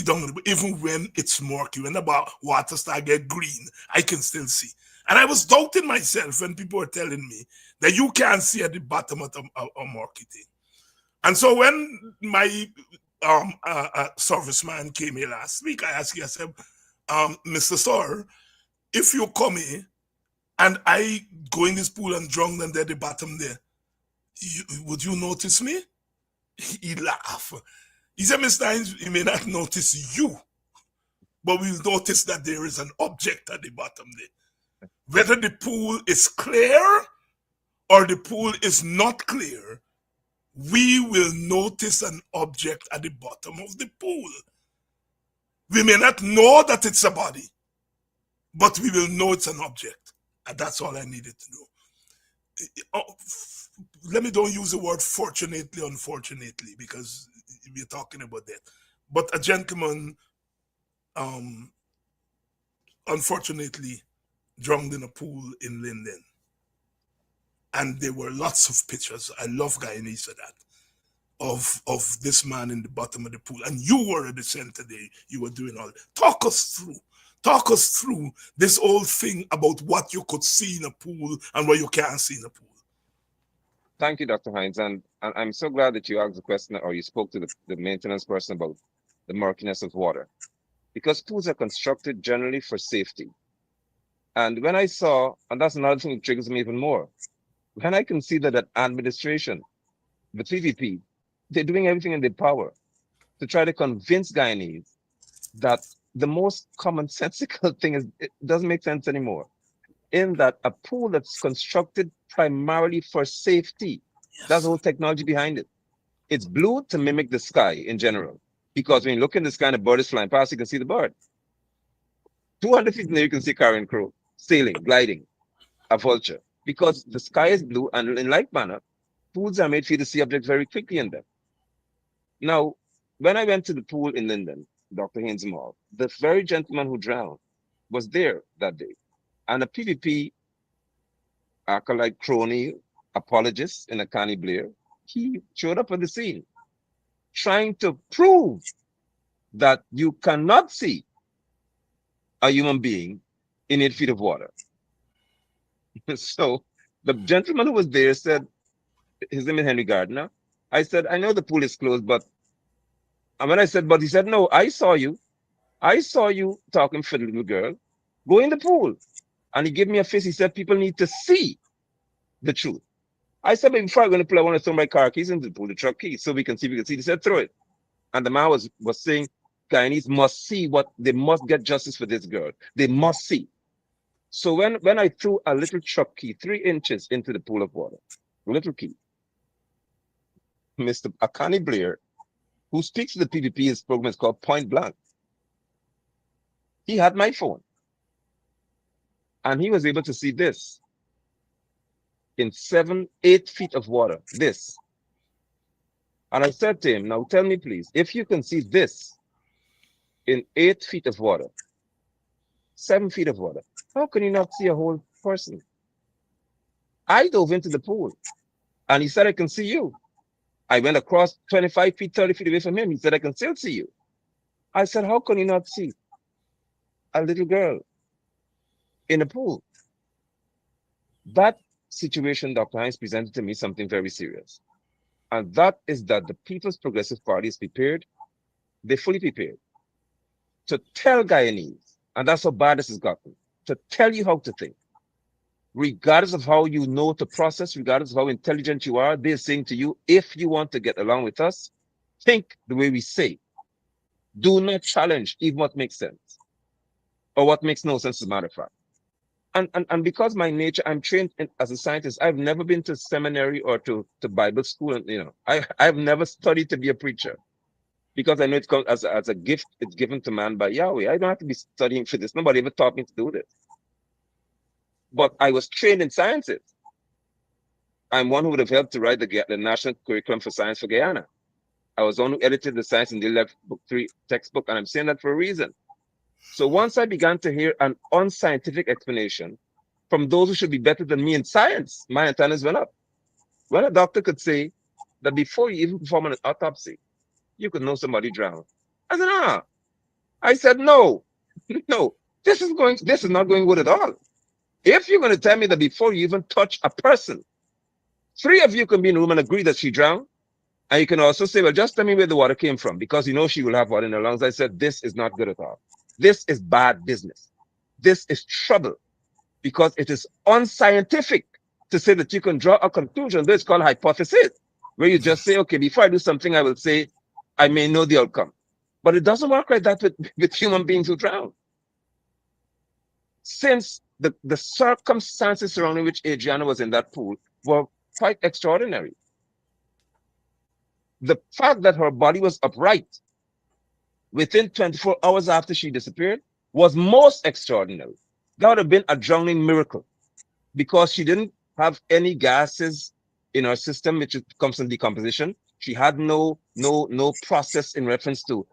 down even when it's murky, when the water start get green, I can still see. And I was doubting myself when people were telling me that you can't see at the bottom of a murky thing. And so when my serviceman came here last week, I asked him, I said, Mr. Sir, if you come here and I go in this pool and drown and at the bottom there, would you notice me? He laughed. He said, Mr. Hines, he may not notice you, but we'll notice that there is an object at the bottom there. Whether the pool is clear or the pool is not clear, we will notice an object at the bottom of the pool. We may not know that it's a body, but we will know it's an object. And that's all I needed to know. Let me don't use the word fortunately, unfortunately, because we're talking about that. But a gentleman, unfortunately, drowned in a pool in Linden. And there were lots of pictures. I love Guyanese for that. Of this man in the bottom of the pool. And you were at the center there. You were doing all that. Talk us through this whole thing about what you could see in a pool and what you can't see in a pool. Thank you, Dr. Hines. And I'm so glad that you asked the question, or you spoke to the maintenance person about the murkiness of water. Because pools are constructed generally for safety. And when I saw, and that's another thing that triggers me even more, when I can see that administration, the PVP, they're doing everything in their power to try to convince Guyanese that the most commonsensical thing is, it doesn't make sense anymore. In that a pool that's constructed primarily for safety, that's the whole technology behind it. It's blue to mimic the sky in general, because when you look in the sky and a bird is flying past, you can see the bird. 200 feet in there, you can see carrion crow, sailing, gliding, a vulture, because the sky is blue, and in like manner, pools are made for you to see objects very quickly in them. Now, when I went to the pool in Linden, Dr. Haynes Mall, the very gentleman who drowned was there that day. And a PVP acolyte crony apologist in a Connie Blair, he showed up on the scene trying to prove that you cannot see a human being in 8 feet of water. So the gentleman who was there said, his name is Henry Gardner. I said, I know the pool is closed, but and when I said, but he said, no, I saw you talking to the little girl. Go in the pool. And he gave me a face. He said, people need to see the truth. I said, before I'm going to pull, I want to throw my car keys into the pool, the truck keys, so we can see. He said, throw it. And the man was saying, Guyanese must see they must get justice for this girl. They must see. So when I threw a little truck key 3 inches into the pool of water, a little key, Mr. Akani Blair, who speaks to the PPP, his program is called Point Blank. He had my phone, and he was able to see this in 7, 8 feet of water, this. And I said to him, now tell me please, if you can see this in 8 feet of water, 7 feet of water, how can you not see a whole person? I dove into the pool, and he said, I can see you. I went across 25 feet, 30 feet away from him. He said, I can still see you. I said, how can you not see a little girl in a pool? That situation, Dr. Hines, presented to me something very serious. And that is that the People's Progressive Party is prepared, they're fully prepared to tell Guyanese, and that's how bad this has gotten, to tell you how to think. Regardless of how you know to process, regardless of how intelligent you are, they're saying to you, if you want to get along with us, think the way we say. Do not challenge even what makes sense or what makes no sense, as a matter of fact. And because my nature, I'm trained as a scientist. I've never been to seminary or to Bible school. And, I've never studied to be a preacher because I know it comes as a gift. It's given to man by Yahweh. I don't have to be studying for this. Nobody ever taught me to do this. But I was trained in sciences. I'm one who would have helped to write the National Curriculum for Science for Guyana. I was the one who edited the Science in Daily Life Book 3 textbook, and I'm saying that for a reason. So once I began to hear an unscientific explanation from those who should be better than me in science, my antennas went up. When a doctor could say that before you even perform an autopsy, you could know somebody drowned. I said, I said, no, no, this is not going good at all. If you're going to tell me that before you even touch a person, 3 of you can be in a room and agree that she drowned, and you can also say, well, just tell me where the water came from, because you know she will have water in her lungs. I said, this is not good at all. This is bad business. This is trouble, because it is unscientific to say that you can draw a conclusion. This is called hypothesis, where you just say, okay, before I do something, I will say, I may know the outcome. But it doesn't work like that with human beings who drown. Since the circumstances surrounding which Adriana was in that pool were quite extraordinary. The fact that her body was upright within 24 hours after she disappeared was most extraordinary. That would have been a drowning miracle, because she didn't have any gases in her system, which comes from decomposition. She had no process in reference to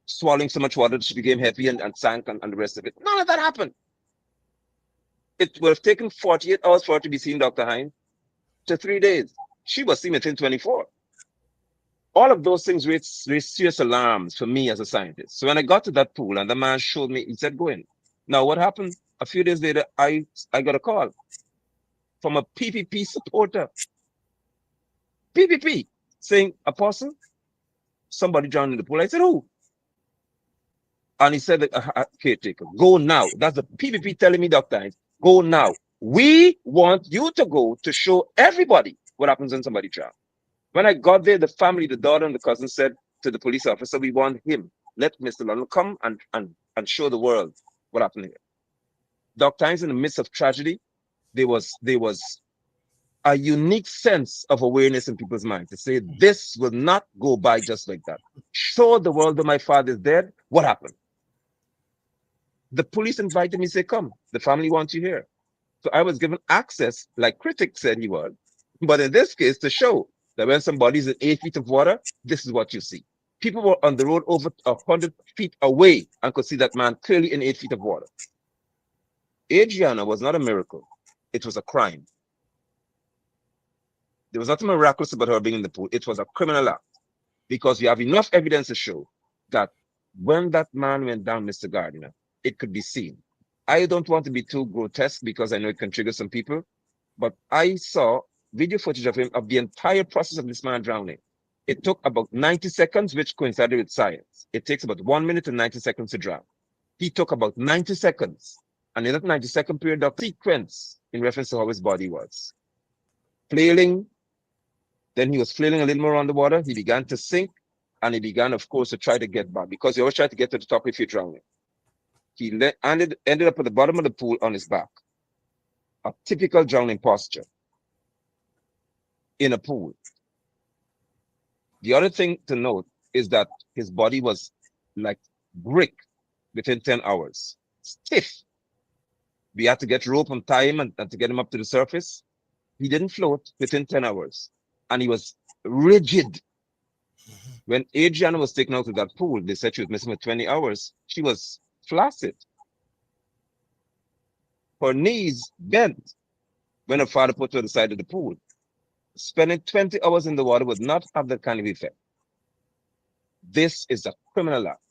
swallowing so much water that she became heavy and sank and the rest of it. None of that happened. It would have taken 48 hours for her to be seen, Dr. Hines, to 3 days. She was seen within 24. All of those things raised serious alarms for me as a scientist. So when I got to that pool and the man showed me, he said, go in. Now, what happened? A few days later, I got a call from a PPP supporter. PPP saying, Apostle, somebody drowned in the pool. I said, who? And he said, caretaker, go now. That's the PPP telling me, Dr. Hines, go now. We want you to go to show everybody what happens when somebody drowns. When I got there, the family, the daughter and the cousin said to the police officer, we want him. Let Mr. London come and show the world what happened here. Dr. Hines, in the midst of tragedy, there was a unique sense of awareness in people's minds to say, this will not go by just like that. Show the world that my father is dead. What happened? The police invited me, say, come, the family wants you here. So I was given access, like critics said he was, but in this case, to show that when somebody's in 8 feet of water, this is what you see. People were on the road over 100 feet away and could see that man clearly in 8 feet of water. Adriana was not a miracle. It was a crime. There was nothing miraculous about her being in the pool. It was a criminal act, because you have enough evidence to show that when that man went down, Mr. Gardiner, it could be seen. I don't want to be too grotesque because I know it can trigger some people, but I saw video footage of him, of the entire process of this man drowning. It took about 90 seconds, which coincided with science. It takes about 1 minute and 90 seconds to drown. He took about 90 seconds. And in that 90-second period, of sequence in reference to how his body was. Flailing, then he was flailing a little more underwater. He began to sink, and he began, of course, to try to get back, because you always try to get to the top if you're drowning. He ended up at the bottom of the pool on his back. A typical drowning posture in a pool. The other thing to note is that his body was like brick within 10 hours. Stiff. We had to get rope and tie him and to get him up to the surface. He didn't float within 10 hours. And he was rigid. When Adriana was taken out of that pool, they said she was missing for 20 hours. She was flaccid. Her knees bent when her father put her to the side of the pool. Spending 20 hours in the water would not have that kind of effect. This is a criminal act.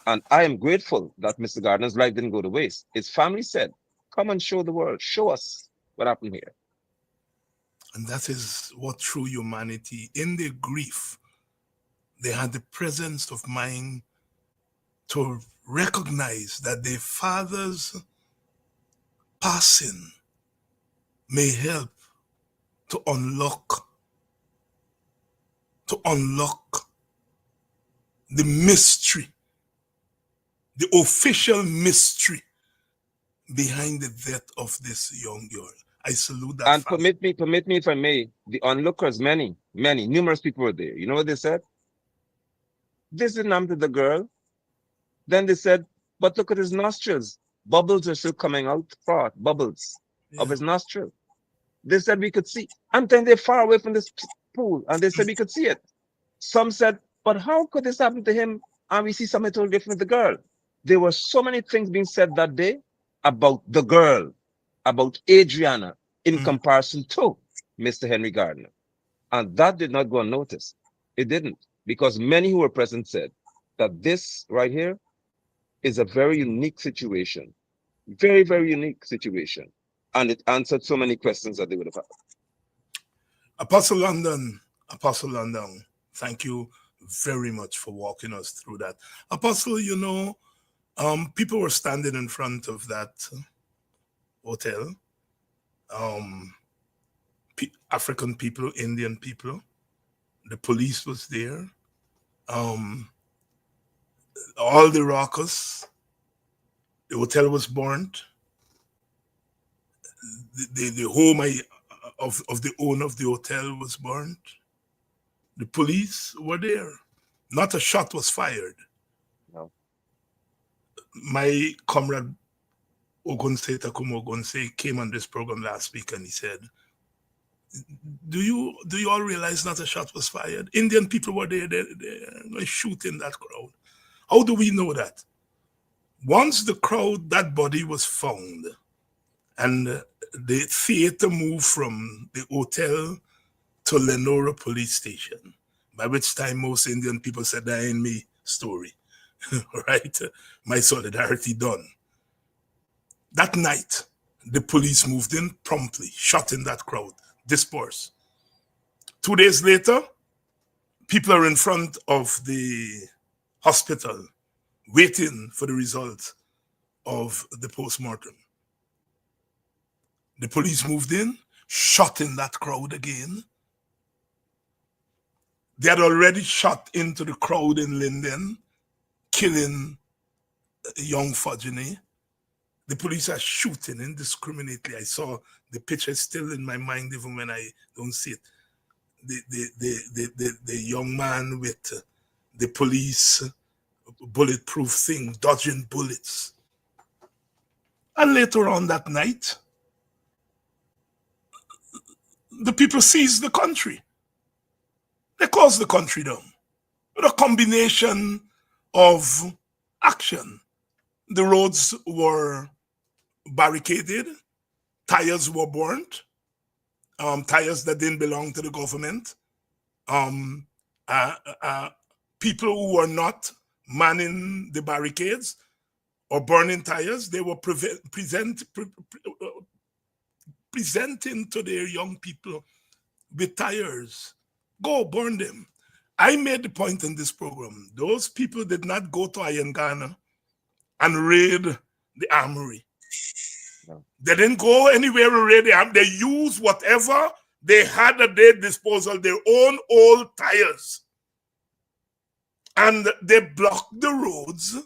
And I am grateful that Mr. Gardner's life didn't go to waste. His family said, come and show the world, show us what happened here. And that is what true humanity, in their grief, they had the presence of mind to recognize that their father's passing may help to unlock the mystery, the official mystery behind the death of this young girl. I salute that. And permit me if I may, the onlookers, many, numerous people were there. You know what they said? This didn't happen to the girl. Then they said, but look at his nostrils. Bubbles are still coming out, bubbles of his nostril. They said we could see. And then they're far away from this pool, and they said we could see it. Some said, but how could this happen to him? And we see something totally different with the girl. There were so many things being said that day about the girl, about Adriana, in comparison to Mr. Henry Gardner. And that did not go unnoticed. It didn't, because many who were present said that this right here is a very unique situation. Very, very unique situation. And it answered so many questions that they would have had. Apostle London, thank you very much for walking us through that. Apostle, you know, people were standing in front of that hotel. African people, Indian people. The police was there. All the rockers. The hotel was burnt. The home of the owner of the hotel was burnt. The police were there. Not a shot was fired. No. My comrade Ogunse Takumo Ogunse came on this program last week and he said, do you all realize not a shot was fired? Indian people were there, they're shooting that crowd. How do we know that? Once the crowd, that body was found, and the theater moved from the hotel to Lenora police station, by which time most Indian people said, that ain't me story, right? My solidarity done. That night, the police moved in promptly, shot in that crowd, dispersed. 2 days later, people are in front of the hospital waiting for the results of the post-mortem. The police moved in, shot in that crowd again. They had already shot into the crowd in Linden, killing young Fajini. The police are shooting indiscriminately. I saw the picture still in my mind even when I don't see it. The young man with the police bulletproof thing, dodging bullets. And later on that night, the people seized the country. They closed the country down with a combination of action. The roads were barricaded, tires were burnt, tires that didn't belong to the government. People who were not manning the barricades or burning tires, they were presenting to their young people with tires. Go burn them. I made the point in this program, those people did not go to Ayangana and raid the armory. No. They didn't go anywhere and raid the armory. They used whatever they had at their disposal, their own old tires. And they blocked the roads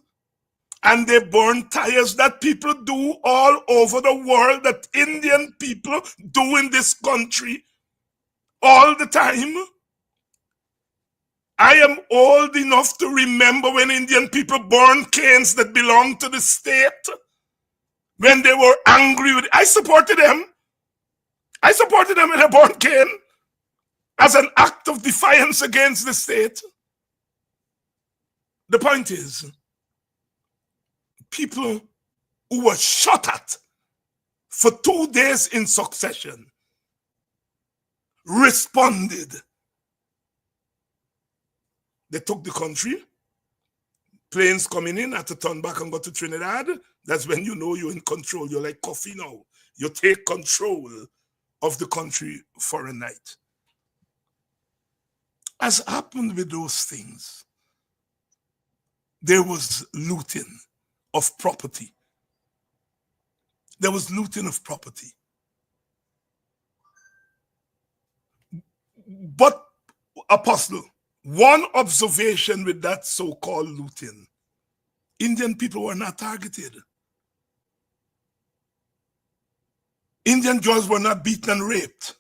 and they burn tires that people do all over the world, that Indian people do in this country all the time. I am old enough to remember when Indian people burned canes that belonged to the state. When they were angry with it. I supported them. I supported them when they burned cane as an act of defiance against the state. The point is, people who were shot at for 2 days in succession responded. They took the country. Planes coming in, had to turn back and go to Trinidad. That's when you know you're in control. You're like coffee now. You take control of the country for a night. As happened with those things, there was looting of property. There was looting of property. But, Apostle, one observation with that so-called looting: Indian people were not targeted. Indian girls were not beaten and raped.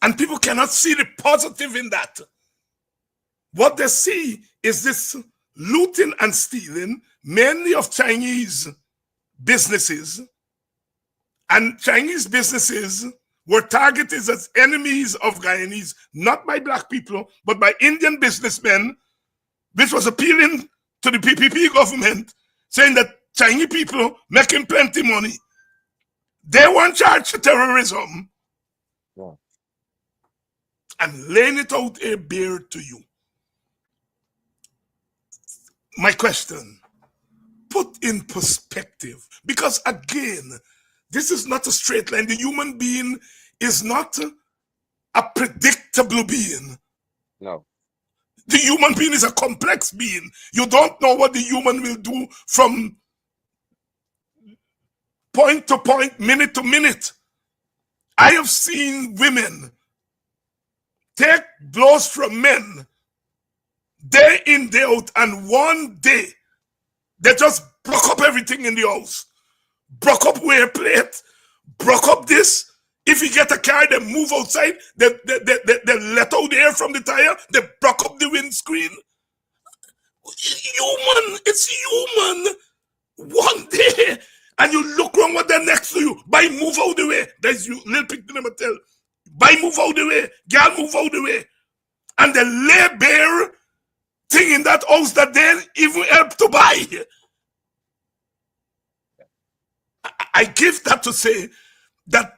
And people cannot see the positive in that. What they see is this looting and stealing, mainly of Chinese businesses. And Chinese businesses were targeted as enemies of Guyanese, not by black people, but by Indian businessmen, which was appealing to the PPP government, saying that Chinese people making plenty money. They weren't charged for terrorism. Yeah. I'm laying it out here bare to you. My question, put in perspective, because again, this is not a straight line. The human being is not a predictable being. No. The human being is a complex being. You don't know what the human will do from point to point, minute to minute. I have seen women take blows from men day in, day out, and one day they just broke up everything in the house. Broke up wear plate, broke up this. If you get a car, they move outside, they let out the air from the tire, they broke up the windscreen. Human, it's human. One day, and you look wrong what they're next to you. By move out the way. That's you, little pig never tell. By move out the way. Girl, move out the way. And they lay bare thing in that house that they even help to buy. I give that to say that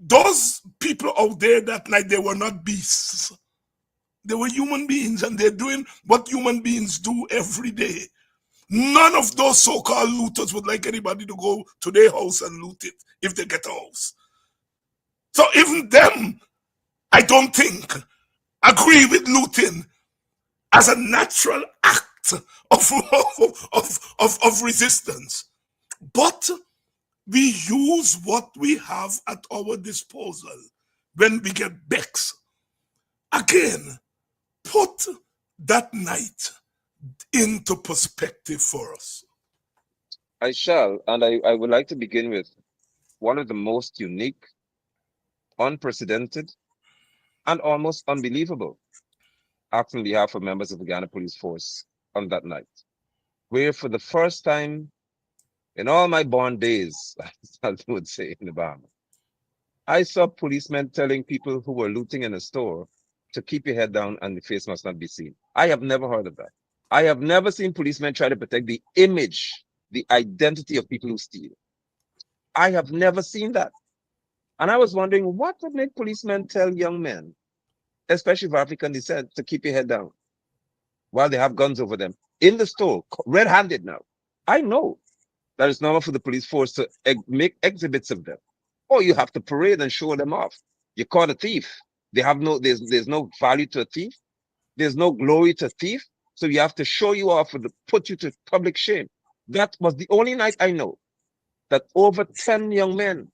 those people out there that night, they were not beasts. They were human beings, and they're doing what human beings do every day. None of those so-called looters would like anybody to go to their house and loot it if they get a house. So even them, I don't think, agree with looting as a natural act of resistance. But we use what we have at our disposal when we get becks. Again, put that night into perspective for us. I shall, and I would like to begin with one of the most unique, unprecedented, and almost unbelievable acts on behalf of members of the Ghana Police Force on that night, where for the first time in all my born days, as I would say in the Bahamas, I saw policemen telling people who were looting in a store to keep your head down and the face must not be seen. I have never heard of that. I have never seen policemen try to protect the image, the identity of people who steal. I have never seen that. And I was wondering what would make policemen tell young men, especially of African descent, to keep your head down while they have guns over them in the store, red-handed now. I know that it's normal for the police force to make exhibits of them. Or you have to parade and show them off. You caught a thief. They have there's no value to a thief. There's no glory to a thief. So you have to show you off and put you to public shame. That was the only night I know that over 10 young men,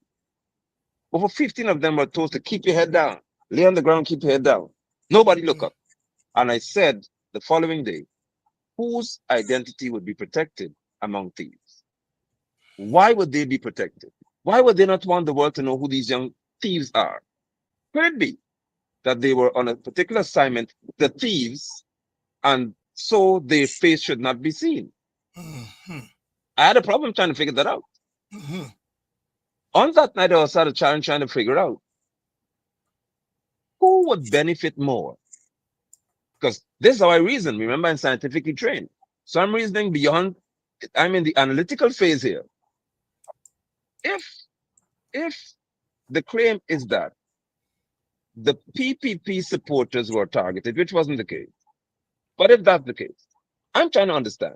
over 15 of them were told to keep your head down, lay on the ground, keep your head down. Nobody look up. And I said the following day, whose identity would be protected among thieves? Why would they be protected? Why would they not want the world to know who these young thieves are? Could it be that they were on a particular assignment, the thieves, and so their face should not be seen? Mm-hmm. I had a problem trying to figure that out. Mm-hmm. On that night, I was at a challenge trying to figure out who would benefit more. Because this is how I reason. Remember, I'm scientifically trained. So I'm reasoning beyond, I'm in the analytical phase here. If the claim is that the PPP supporters were targeted, which wasn't the case, but if that's the case, I'm trying to understand.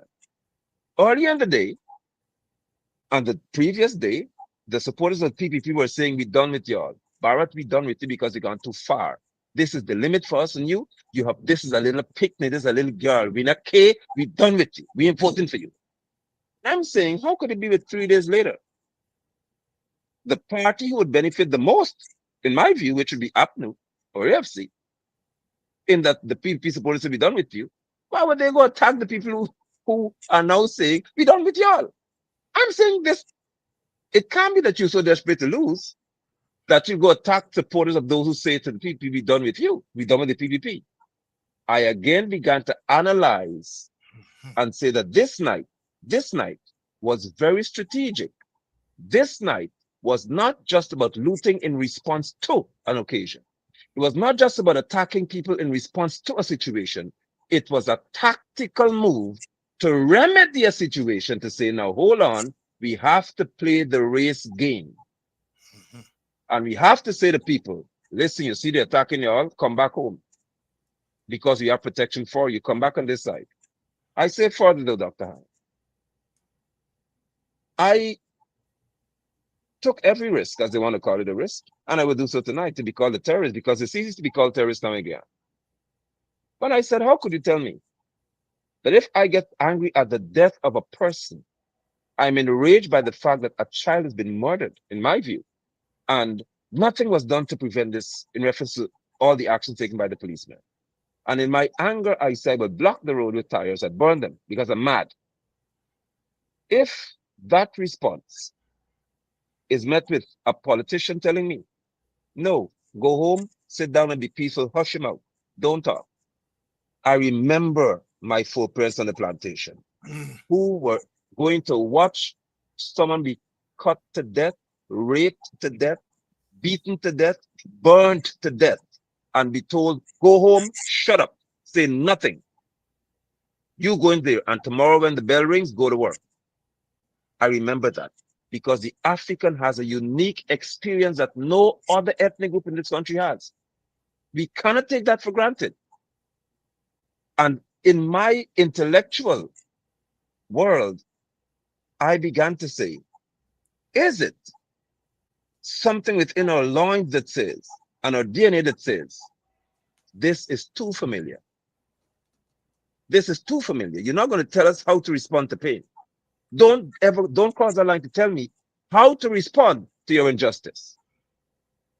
Earlier in the day, on the previous day, the supporters of PPP were saying, "We're done with y'all. Barrett, we're done with you because you've gone too far. This is the limit for us and you. You have, this is a little picnic, this is a little girl. We're not care, we're done with you. We're important for you." I'm saying, how could it be with 3 days later? The party who would benefit the most, in my view, which would be APNU or AFC, in that the PPP supporters will be done with you, why would they go attack the people who are now saying, "We're done with y'all"? I'm saying this, it can't be that you're so desperate to lose that you go attack supporters of those who say to the PPP, "We're done with you. We're done with the PPP." I again began to analyze and say that this night was very strategic. This night was not just about looting in response to an occasion. It was not just about attacking people in response to a situation. It was a tactical move to remedy a situation, to say, now hold on, we have to play the race game. And we have to say to people, listen, you see they're attacking y'all, come back home. Because we have protection for you, come back on this side. I say further though, Dr. Han, I took every risk, as they want to call it a risk, and I will do so tonight, to be called a terrorist, because it's easy to be called terrorist now again. But I said, how could you tell me that if I get angry at the death of a person, I'm enraged by the fact that a child has been murdered, in my view, and nothing was done to prevent this in reference to all the actions taken by the policemen. And in my anger, I said, I will block the road with tires, I'd burn them because I'm mad. If that response is met with a politician telling me, no, go home, sit down and be peaceful, hush him out, don't talk. I remember my foreparents on the plantation who were going to watch someone be cut to death, raped to death, beaten to death, burned to death, and be told, go home, shut up, say nothing. You go in there, and tomorrow when the bell rings, go to work. I remember that because the African has a unique experience that no other ethnic group in this country has. We cannot take that for granted. And in my intellectual world, I began to say, is it something within our loins that says, and our DNA that says, this is too familiar? This is too familiar. You're not going to tell us how to respond to pain. Don't cross the line to tell me how to respond to your injustice.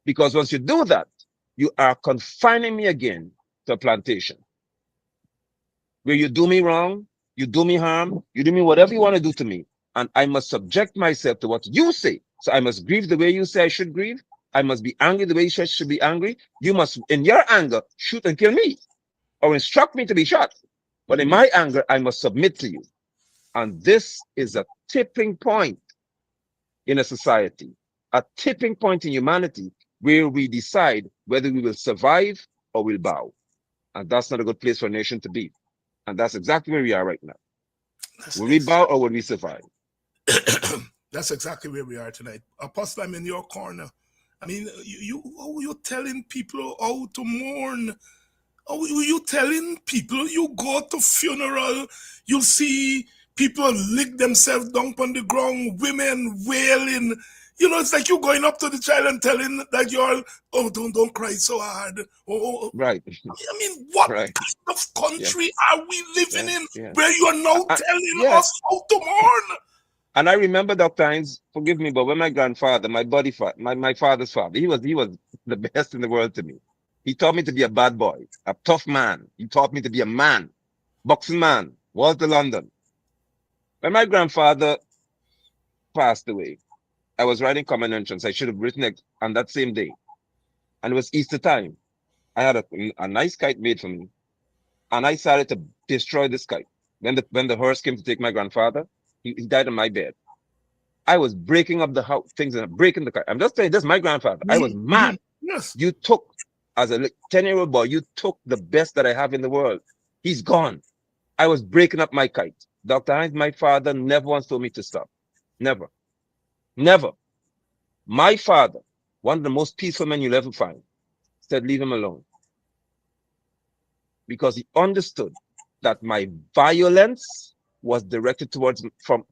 Because once you do that, you are confining me again to a plantation where you do me wrong, you do me harm, you do me whatever you want to do to me. And I must subject myself to what you say. So I must grieve the way you say I should grieve. I must be angry the way you say I should be angry. You must, in your anger, shoot and kill me or instruct me to be shot. But in my anger, I must submit to you. And this is a tipping point in a society, a tipping point in humanity where we decide whether we will survive or will bow. And that's not a good place for a nation to be. And that's exactly where we are right now. Will we bow or will we survive? That's exactly where we are tonight. Apostle, I'm in your corner. I mean, you're telling people how to mourn. Oh, you telling people you go to funeral, you'll see people lick themselves down on the ground, women wailing. You know, it's like you going up to the child and telling that you're, oh, don't cry so hard. Oh, right. I mean, what right. kind of country are we living in where you are now telling us how to mourn? And I remember, Dr. Hines, forgive me, but when my grandfather, my father's father, he was the best in the world to me. He taught me to be a bad boy, a tough man. He taught me to be a man, boxing man. Walter London. When my grandfather passed away, I was writing common entrance. I should have written it on that same day. And it was Easter time. I had a nice kite made for me. And I started to destroy this kite. When the hearse came to take my grandfather, he died on my bed. I was breaking up the house, things and breaking the kite. I'm just telling you, this is my grandfather. I was mad. Yes. You took, as a 10-year-old boy, you took the best that I have in the world. He's gone. I was breaking up my kite. Dr. Hines, my father, never once told me to stop. Never. Never. My father, one of the most peaceful men you'll ever find, said, leave him alone. Because he understood that my violence was directed towards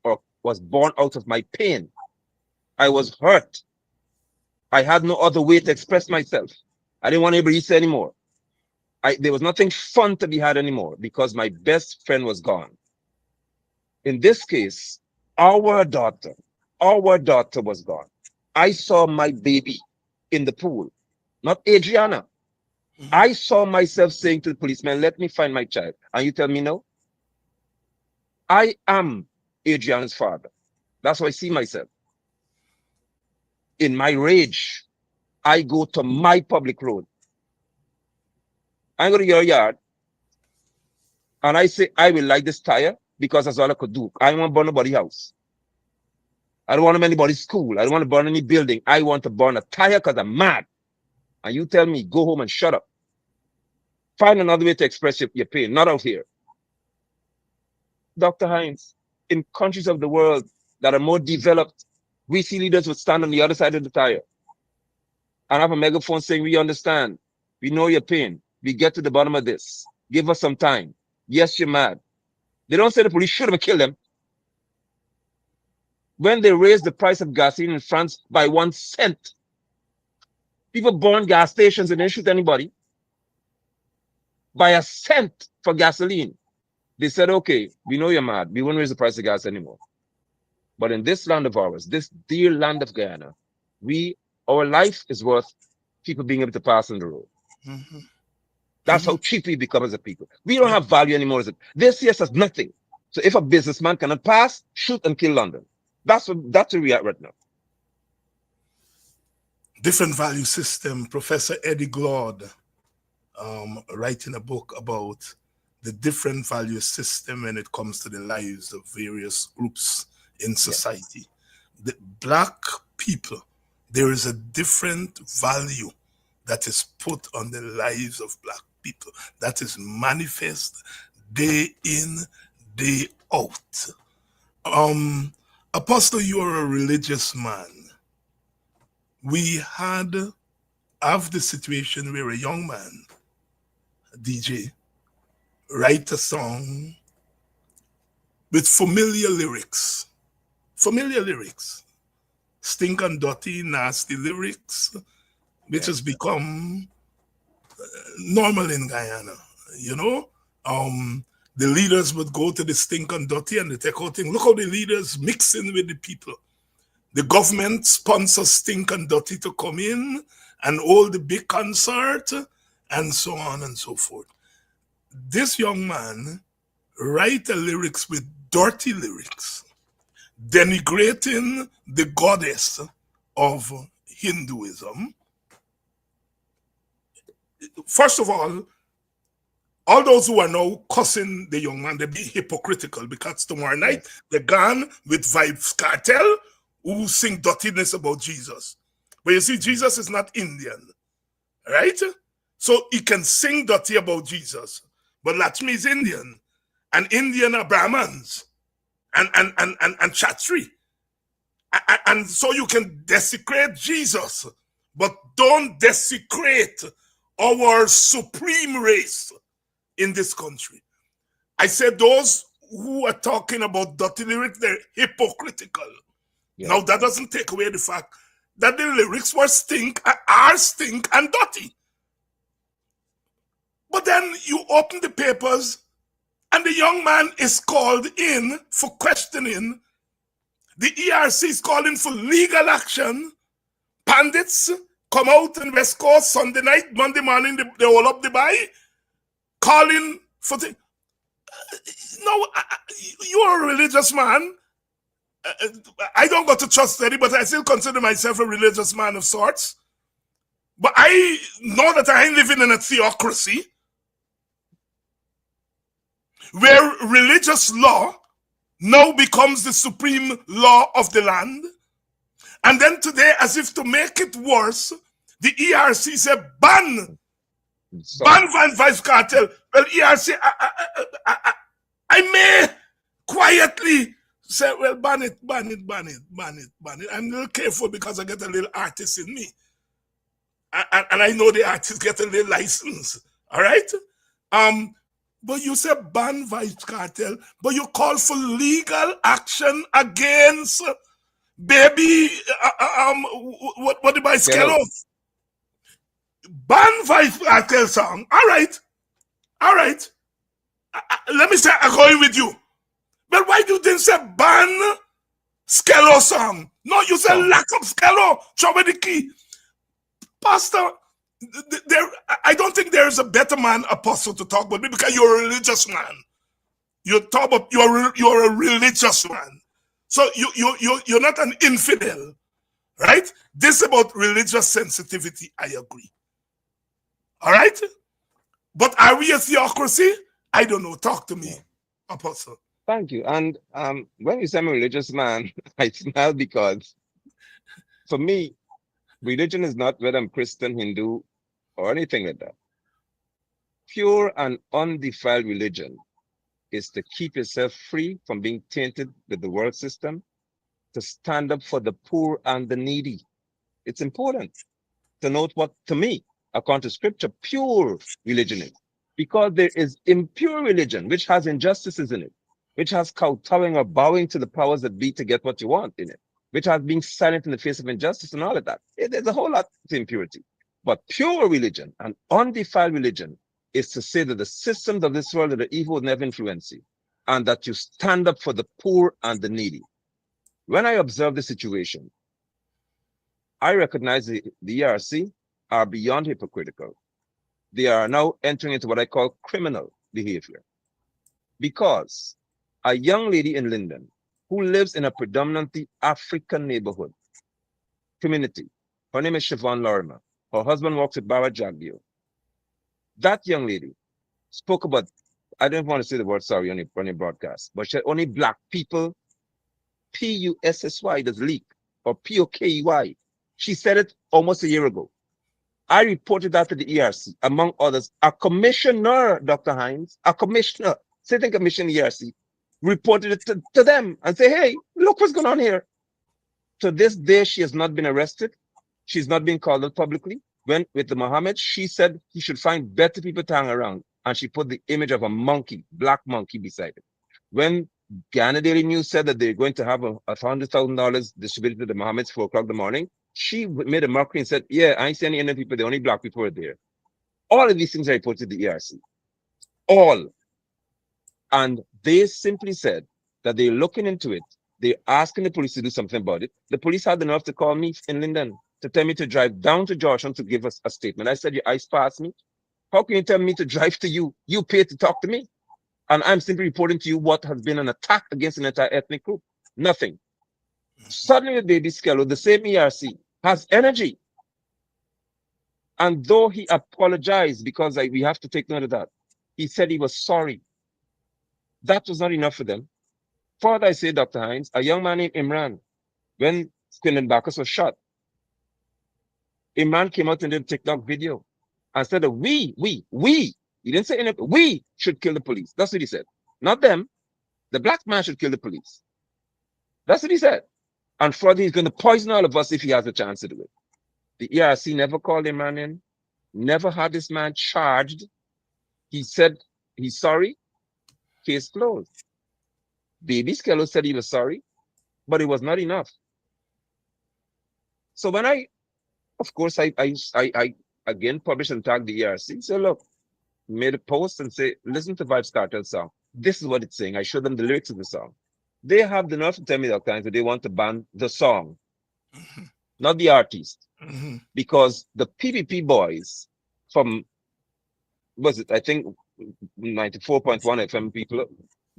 or was born out of my pain. I was hurt. I had no other way to express myself. I didn't want anybody to say anymore. There was nothing fun to be had anymore because my best friend was gone. In this case, our daughter was gone. I saw my baby in the pool, not Adriana. I saw myself saying to the policeman, let me find my child. And you tell me no? I am Adriana's father. That's how I see myself. In my rage, I go to my public road. I go to your yard and I say, I will light this tire because that's all I could do. I don't want to burn nobody's house. I don't want to burn anybody's school. I don't want to burn any building. I want to burn a tire because I'm mad. And you tell me, go home and shut up. Find another way to express your pain, not out here. Dr. Hines, in countries of the world that are more developed, we see leaders would stand on the other side of the tire and have a megaphone saying, we understand. We know your pain. We get to the bottom of this. Give us some time. Yes, you're mad. They don't say the police should have killed them. When they raised the price of gasoline in France by 1 cent, people burn gas stations and didn't shoot anybody. By 1 cent for gasoline. They said, okay, we know you're mad. We won't raise the price of gas anymore. But in this land of ours, this dear land of Guyana, our life is worth people being able to pass on the road. That's how cheap we become as a people. We don't have value anymore. They see us as nothing. So if a businessman cannot pass, shoot and kill London. That's where we are right now. Different value system. Professor Eddie Glaude writing a book about the different value system when it comes to the lives of various groups in society. The Black people, there is a different value that is put on the lives of Black people that is manifest day in, day out. Apostle, you are a religious man. We have the situation where a young man, a DJ, write a song with familiar lyrics, stink and dirty, nasty lyrics, which has become normal in Guyana, you know. The leaders would go to the stink and dirty and they take out things. Look how the leaders mix in with the people. The government sponsors stink and dirty to come in and hold the big concert and so on and so forth. This young man write the lyrics with dirty lyrics, denigrating the goddess of Hinduism. First of all those who are now cussing the young man, they be hypocritical because tomorrow night they're gone with Vibes Cartel who sing dirtiness about Jesus. But you see, Jesus is not Indian, right? So he can sing dirty about Jesus. But Lakshmi is Indian, and Indian are Brahmins and Chatri. And so you can desecrate Jesus, but don't desecrate our supreme race in this country. I said those who are talking about dirty lyrics, they're hypocritical. Now that doesn't take away the fact that the lyrics are stink and dirty. But then you open the papers and the young man is called in for questioning. The ERC is calling for legal action. Bandits come out in West Coast Sunday night, Monday morning, they all up the bay, calling for things. No, you're a religious man. I don't go to church steady, but I still consider myself a religious man of sorts. But I know that I ain't living in a theocracy where religious law now becomes the supreme law of the land. And then today, as if to make it worse, the ERC said ban Van Vice Cartel. Well, ERC, I may quietly say, well, ban it. I'm a little careful because I get a little artist in me. And I know the artists get a little license. All right? But you say ban Vice Cartel, but you call for legal action against baby, what did I scale off? Ban Vice Cartel song. All right. Let me say, I'm going with you. But why you didn't say ban Skello song? No, you said lack of Skello. Show me the key. Pastor, I don't think there is a better man, Apostle, to talk about me because you're a religious man. You talk about you're a religious man. So you're not an infidel, right? This about religious sensitivity, I agree. All right? But are we a theocracy? I don't know. Talk to me, Apostle. Thank you. And when you say I'm a religious man, I smile because for me, religion is not whether I'm Christian, Hindu, or anything like that. Pure and undefiled religion is to keep yourself free from being tainted with the world system, to stand up for the poor and the needy. It's important to note what, to me, according to scripture, pure religion is. Because there is impure religion, which has injustices in it, which has kowtowing or bowing to the powers that be to get what you want in it, which has being silent in the face of injustice and all of that. There's a whole lot of impurity. But pure religion and undefiled religion is to say that the systems of this world that are evil will never influence you, and that you stand up for the poor and the needy. When I observe the situation, I recognize the ERC are beyond hypocritical. They are now entering into what I call criminal behavior. Because a young lady in Linden who lives in a predominantly African neighborhood community, her name is Siobhan Lorimer. Her husband works at Barra Jagbio. That young lady spoke about, I don't want to say the word sorry on your broadcast, but she said only black people, P-U-S-S-Y, does leak, or P-O-K-E-Y. She said it almost a year ago. I reported that to the ERC, among others. A commissioner, Dr. Hines, a commissioner, sitting commission ERC, reported it to them and say, hey, look what's going on here. To this day, she has not been arrested. She's not been called out publicly. When with the Mohammed, she said he should find better people to hang around. And she put the image of a monkey, black monkey, beside it. When Ghana Daily News said that they're going to have $100,000 distributed to the Mohammeds 4 o'clock in the morning, she made a mockery and said, yeah, I ain't seeing any Indian people, the only black people are there. All of these things are reported to the ERC. All. And they simply said that they're looking into it. They're asking the police to do something about it. The police had enough to call me in Linden to tell me to drive down to Georgetown to give us a statement. I said, your eyes past me. How can you tell me to drive to you? You pay to talk to me. And I'm simply reporting to you what has been an attack against an entire ethnic group. Nothing. Suddenly, Baby Skello, the same ERC, has energy. And though he apologized, because we have to take note of that, he said he was sorry. That was not enough for them. Further, I say, Dr. Hines, a young man named Imran, when Quinlan Bacchus was shot, Imran came out and did a TikTok video and said that we, he didn't say anything, we should kill the police. That's what he said. Not them. The black man should kill the police. That's what he said. And further, he's going to poison all of us if he has a chance to do it. The ERC never called Imran in, never had this man charged. He said he's sorry, case closed. Baby Skello said he was sorry, but it was not enough. So when I again published and tagged the ERC, so look, made a post and say, listen to Vibes Cartel song. This is what it's saying. I showed them the lyrics of the song. They have the nerve to tell me that times that they want to ban the song, not the artist. Because the PPP boys from, I think 94.1 FM people,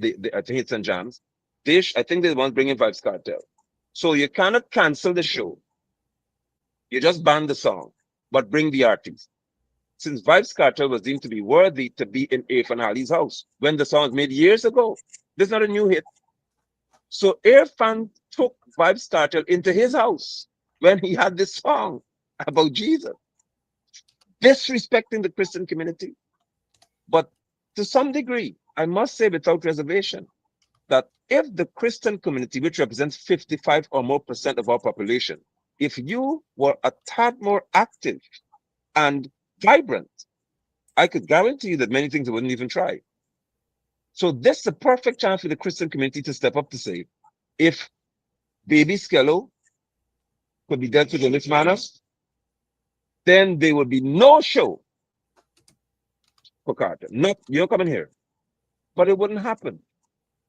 I think it's in Jams. I think they're the ones bringing Vibes Cartel. So you cannot cancel the show. You just ban the song, but bring the artist. Since Vibes Cartel was deemed to be worthy to be in Irfan Ali's house when the song was made years ago. This is not a new hit. So Irfan took Vibes Cartel into his house when he had this song about Jesus, disrespecting the Christian community. But to some degree, I must say without reservation, that if the Christian community, which represents 55 or more % of our population, if you were a tad more active and vibrant, I could guarantee you that many things I wouldn't even try. So this is a perfect chance for the Christian community to step up to say, if baby Skello could be dealt with in this manner, then there would be no show for Carter. Not, you're coming here. But it wouldn't happen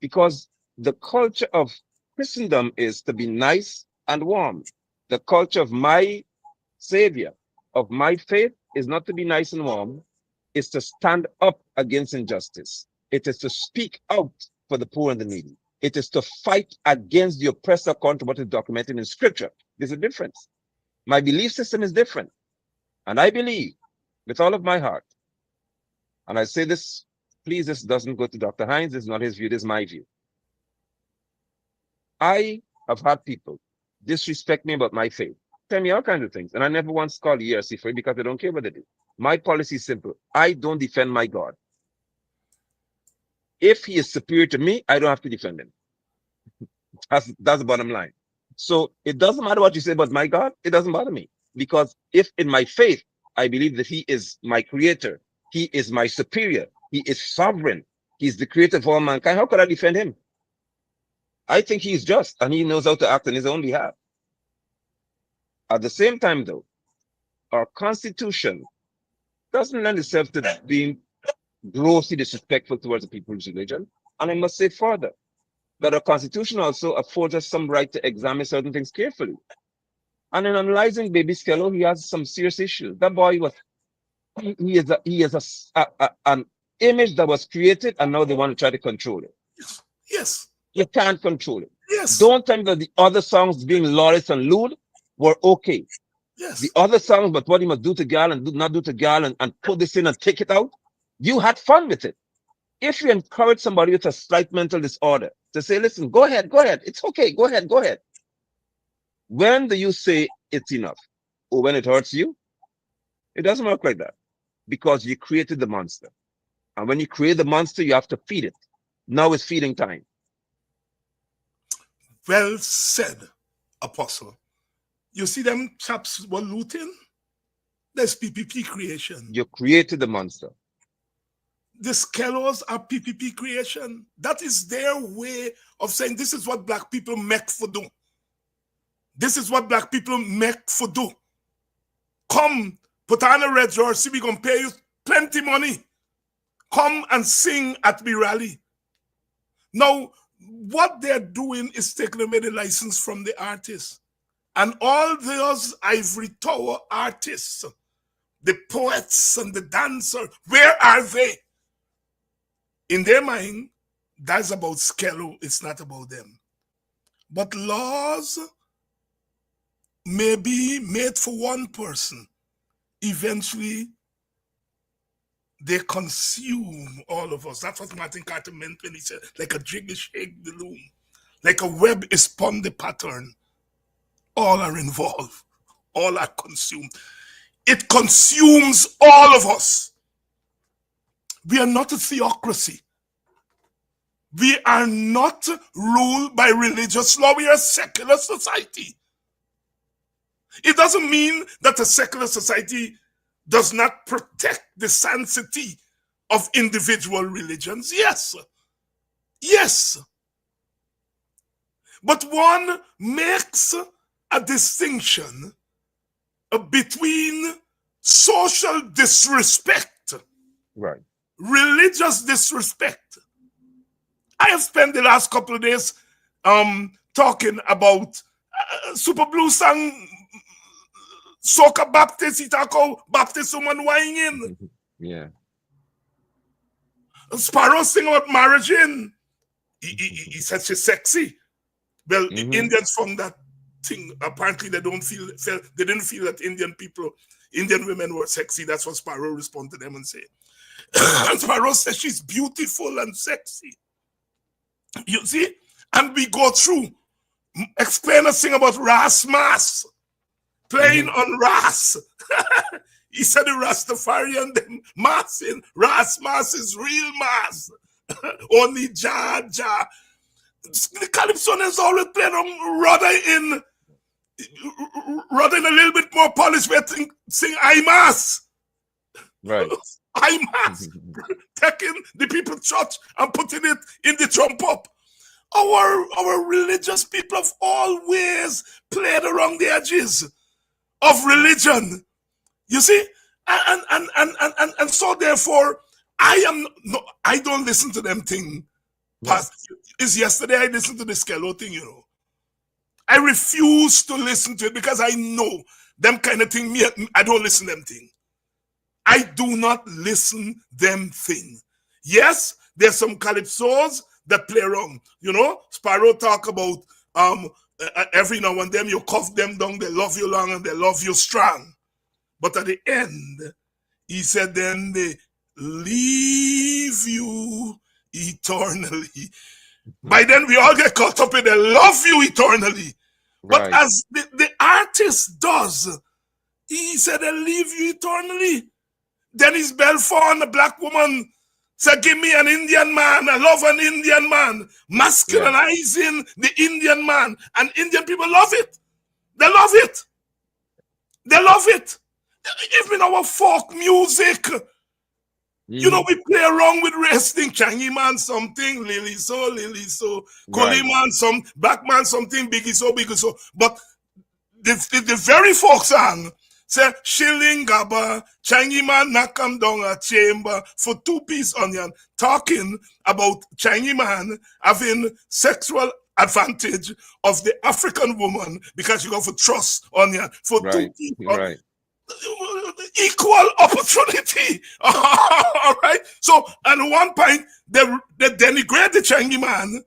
because the culture of Christendom is to be nice and warm. The culture of my Savior, of my faith, is not to be nice and warm. It's to stand up against injustice. It is to speak out for the poor and the needy. It is to fight against the oppressor according to what is documented in Scripture. There's a difference. My belief system is different. And I believe with all of my heart, and I say this, please, this doesn't go to Dr. Hines. This is not his view. This is my view. I have had people disrespect me about my faith, tell me all kinds of things. And I never once called the ERC for it because I don't care what they do. My policy is simple. I don't defend my God. If he is superior to me, I don't have to defend him. That's the bottom line. So it doesn't matter what you say about my God. It doesn't bother me. Because if in my faith, I believe that he is my creator, he is my superior, he is sovereign, he's the creator of all mankind, how could I defend him? I think he is just and he knows how to act on his own behalf. At the same time, though, our Constitution doesn't lend itself to being grossly disrespectful towards the people's religion. And I must say further, that our Constitution also affords us some right to examine certain things carefully. And in analyzing baby Skello, he has some serious issues. That boy was, he is an image that was created, and now they want to try to control it. Yes. You can't control it. Yes. Don't tell me that the other songs being lawless and lewd were okay. Yes. The other songs, but what he must do to girl and do not do to girl and put this in and take it out, you had fun with it. If you encourage somebody with a slight mental disorder to say, listen, go ahead, it's okay, go ahead. When do you say it's enough? Or when it hurts you? It doesn't work like that because you created the monster. And when you create the monster, you have to feed it. Now it's feeding time. Well said, Apostle. You see them chaps were looting? There's PPP creation. You created the monster. The Skellos are PPP creation. That is their way of saying this is what black people make for do. This is what black people make for do. Come, put on a red jersey, we're going to pay you plenty money. Come and sing at the rally. Now, what they're doing is taking away the license from the artists. And all those ivory tower artists, the poets and the dancers, where are they? In their mind, that's about Skello, it's not about them. But laws may be made for one person. Eventually, they consume all of us. That's what Martin Carter meant when he said, like a jiggy shake the loom, like a web is spun the pattern. All are involved. All are consumed. It consumes all of us. We are not a theocracy. We are not ruled by religious law. We are a secular society. It doesn't mean that a secular society does not protect the sanctity of individual religions. Yes. Yes. But one makes a distinction between social disrespect, right, religious disrespect. I have spent the last couple of days talking about Super Blue song, Soca Baptist, Itako Baptist woman whining in. Yeah. Sparrow sing about marriage in. He said she's sexy. Well, Indians found that thing. Apparently, they didn't feel that Indian women were sexy. That's what Sparrow responded to them and said. And Sparrow says she's beautiful and sexy. You see? And we go through, explain a thing about Ras Mas, playing on Ras. He said the Rastafarian them massing. Ras Mas is real mass. Only Jah. The Calypsonians always playing on rather in a little bit more polished way, sing I Mass. Right. I Mass. Taking the people's church and putting it in the trump up. Our religious people have always played around the edges of religion. You see? And so therefore, I don't listen to them thing. It's yesterday I listened to the Skello thing, you know. I refuse to listen to it because I know them kind of thing. I don't listen to them thing. I do not listen them thing. Yes, there's some calypsos that play around. You know, Sparrow talk about every now and then you cuff them down, they love you long and they love you strong. But at the end, he said, then they leave you eternally. By then, we all get caught up in they love you eternally. Right. But as the artist does, he said, they leave you eternally. Dennis Belfort, the black woman, said, give me an Indian man. I love an Indian man. Masculinizing the Indian man. And Indian people love it. They love it. They love it. Even our folk music, you know, we play around with wrestling. Changi man something, Lily so, Koli man some, black man something, Biggie so. But the very folk song say, Shilling Gaba, Changi man not come down a chamber for 2 piece onion, talking about Changi man having sexual advantage of the African woman because you go for trust onion for 2 piece onion. Equal opportunity. All right. So at one point they denigrate the Changi man,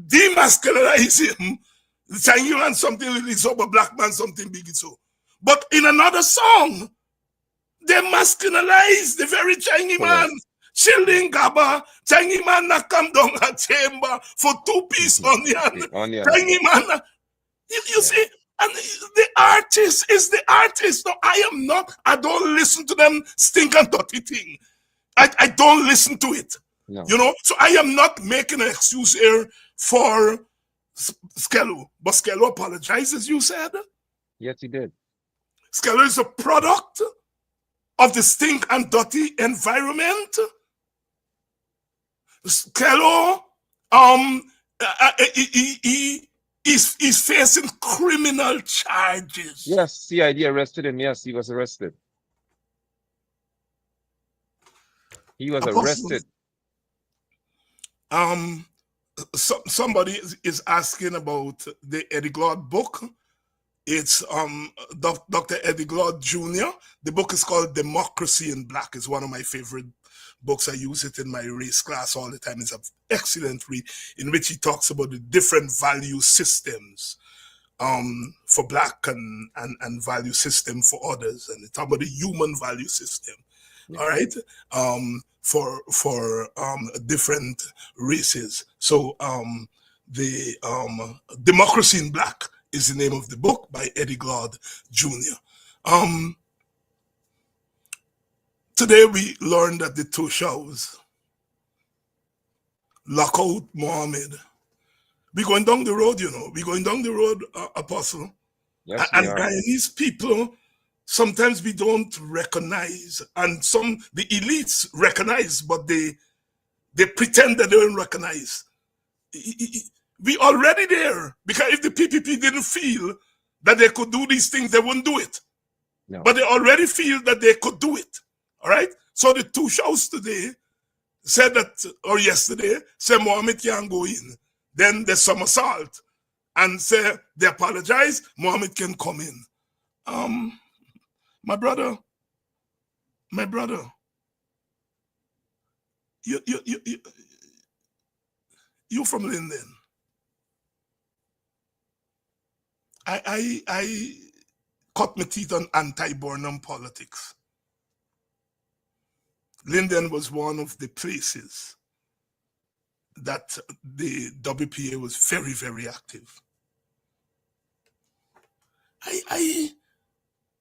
demasculinize him. The Changi man something really so, but black man something big so. But in another song, they masculinize the very Changi man. Shilling Gaba, Changi man not come down a chamber for 2 piece onion. Changi man. You see. And the artist is the artist. No, I don't listen to them stink and dirty thing. I don't listen to it. No. You know, so I am not making an excuse here for Skello. But Skello apologizes, you said? Yes, he did. Skello is a product of the stink and dirty environment. Skello, He's facing criminal charges. Yes, CID arrested him. Yes, he was arrested. He was arrested. Somebody is asking about the Eddie Glaude book. It's Dr. Eddie Glaude Jr. The book is called Democracy in Black. It's one of my favorite books. I use it in my race class all the time. It's an excellent read in which he talks about the different value systems for black and value system for others. And it's talks about the human value system, all right, for different races. So the Democracy in Black is the name of the book by Eddie Glaude Jr. Today we learned that the 2 shows lock out Muhammad. We're going down the road, you know. We're going down the road, Apostle. Yes, and Guyanese people, sometimes we don't recognize, and the elites recognize, but they pretend that they don't recognize. We already there, because if the PPP didn't feel that they could do these things, they wouldn't do it. No. But they already feel that they could do it. All right. So the 2 shows today said that, or yesterday, said Mohammed can't go in. Then there's some assault and say they apologize. Mohammed can come in. My brother, You from Linden. I cut my teeth on anti-Burnham politics. Linden was one of the places that the WPA was very, very active.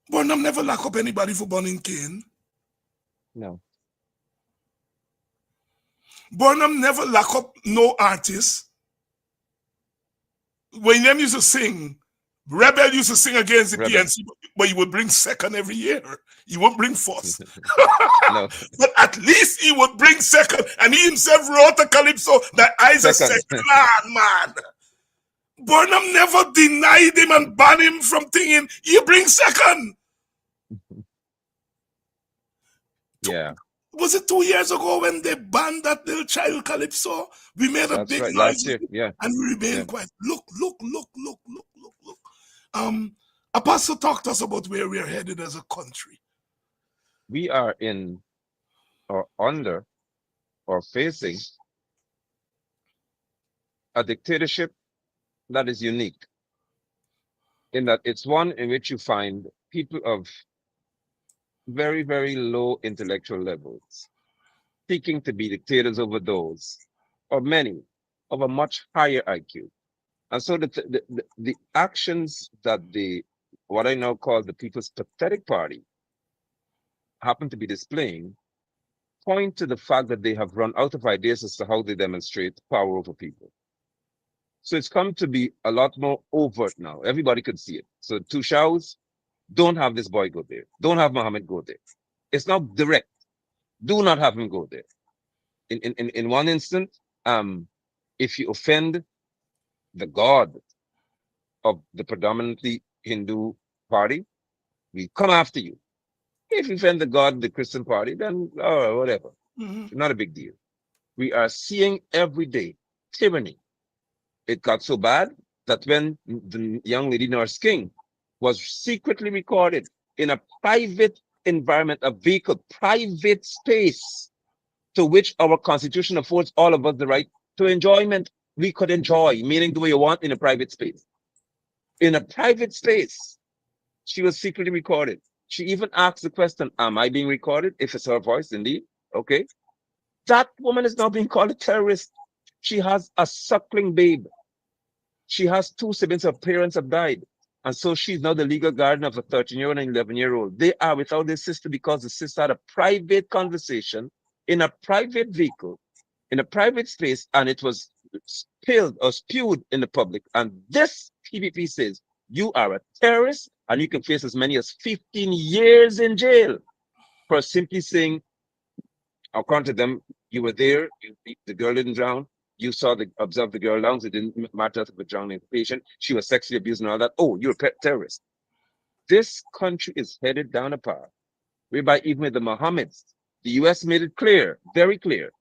Burnham never lock up anybody for burning cane. No. Burnham never lock up no artists. When them used to sing, Rebel used to sing against the Rebel. PNC, but he would bring second every year. He would bring first. No. But at least he would bring second. And he himself wrote a calypso that I's a second man. Burnham never denied him and banned him from thinking he bring second. Yeah. Was it 2 years ago when they banned that little child calypso? We made a big noise. Last year, yeah. And we remained quiet. Look. Apostle, talk to us about where we are headed as a country. We are in or under or facing a dictatorship that is unique in that it's one in which you find people of very, very low intellectual levels seeking to be dictators over those, or many, of a much higher IQ. And so the actions that what I now call the People's Pathetic Party happen to be displaying point to the fact that they have run out of ideas as to how they demonstrate power over people. So it's come to be a lot more overt now. Everybody could see it. So two showers, don't have this boy go there. Don't have Muhammad go there. It's not direct. Do not have him go there. In one instant, if you offend the God of the predominantly Hindu party, we come after you. If you offend the God of the Christian party, then whatever. Not a big deal. We are seeing every day tyranny. It got so bad that when the young lady Nurse King was secretly recorded in a private environment, a vehicle, private space, to which our constitution affords all of us the right to enjoyment. We could enjoy, meaning the way you want in a private space. In a private space, she was secretly recorded. She even asked the question, am I being recorded? If it's her voice, indeed, okay. That woman is now being called a terrorist. She has a suckling babe. She has two siblings, her parents have died. And so she's now the legal guardian of a 13-year-old and 11-year-old. They are without their sister because the sister had a private conversation in a private vehicle, in a private space, and it was spilled or spewed in the public. And this PPP says, you are a terrorist and you can face as many as 15 years in jail for simply saying, according to them, you were there, the girl didn't drown, you observed the girl lungs, it didn't matter if it was drowning the patient, she was sexually abused and all that. Oh, you're a terrorist. This country is headed down a path whereby even with the Mohammeds, the US made it clear, very clear,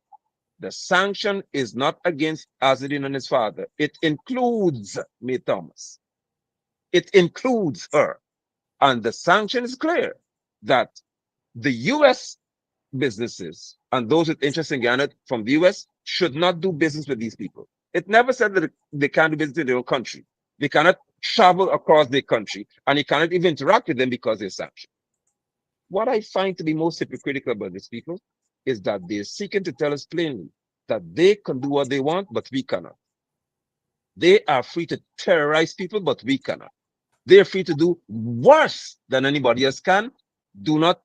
the sanction is not against Azadin and his father. It includes May Thomas. It includes her. And the sanction is clear that the US businesses and those with interest in Ghana from the US should not do business with these people. It never said that they can't do business in their own country. They cannot travel across their country and you cannot even interact with them because they're sanctioned. What I find to be most hypocritical about these people is that they're seeking to tell us plainly that they can do what they want, but we cannot. They are free to terrorize people, but we cannot. They're free to do worse than anybody else can. Do not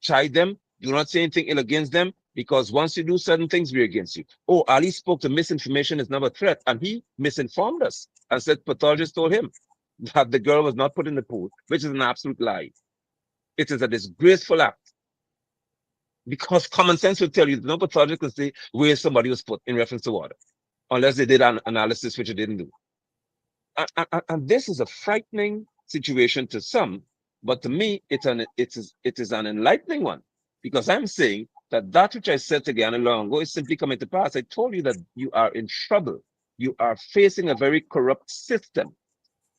chide them. Do not say anything ill against them, because once you do certain things, we're against you. Oh, Ali spoke to misinformation is not a threat, and he misinformed us and said pathologists told him that the girl was not put in the pool, which is an absolute lie. It is a disgraceful act. Because common sense will tell you no pathologist can say where somebody was put in reference to water, unless they did an analysis, which they didn't do. And this is a frightening situation to some, but to me, it is an enlightening one, because I'm saying that which I said to Ghana long ago is simply coming to pass. I told you that you are in trouble. You are facing a very corrupt system.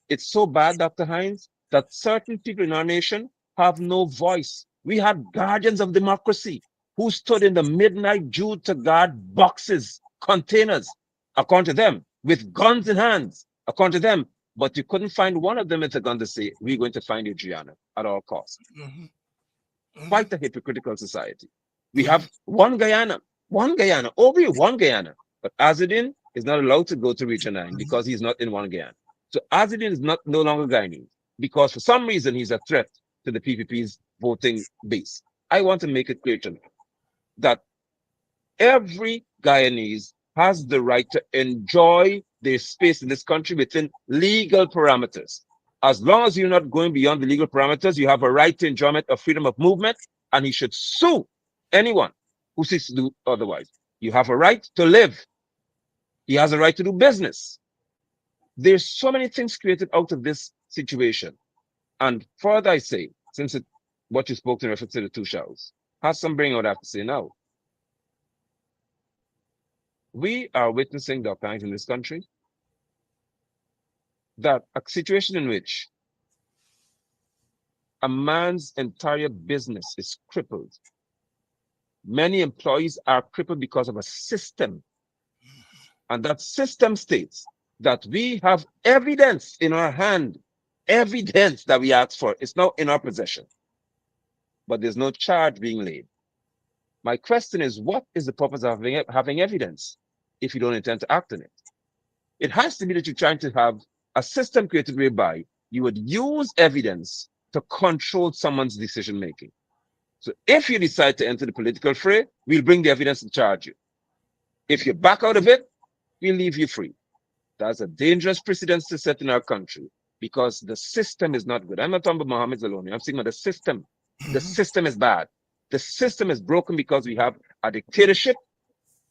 It's so bad, Dr. Hines, that certain people in our nation have no voice. We had guardians of democracy who stood in the midnight dew to guard boxes, containers, according to them, with guns in hands, according to them. But you couldn't find one of them with a gun to say, we're going to find Adriana at all costs. Quite a hypocritical society. We have one Guyana, over here, one Guyana. But Azadin is not allowed to go to Region 9 because he's not in one Guyana. So Azadin is no longer Guyanese because for some reason he's a threat to the PPP's voting base. I want to make it clear to them that every Guyanese has the right to enjoy their space in this country within legal parameters. As long as you're not going beyond the legal parameters, you have a right to enjoyment of freedom of movement, and he should sue anyone who seeks to do otherwise. You have a right to live. He has a right to do business. There's so many things created out of this situation. And further, I say, since what you spoke in reference to the two shows, has some bring what I have to say now. We are witnessing, Dr. Hines, in this country, that a situation in which a man's entire business is crippled. Many employees are crippled because of a system. And that system states that we have evidence in our hand, evidence that we asked for. It's now in our possession. But there's no charge being laid. My question is, what is the purpose of having evidence if you don't intend to act on it? It has to be that you're trying to have a system created whereby you would use evidence to control someone's decision-making. So if you decide to enter the political fray, we'll bring the evidence to charge you. If you back out of it, we'll leave you free. That's a dangerous precedent to set in our country because the system is not good. I'm not talking about Mohammed alone. I'm saying about the system. The system is bad. The system is broken because we have a dictatorship,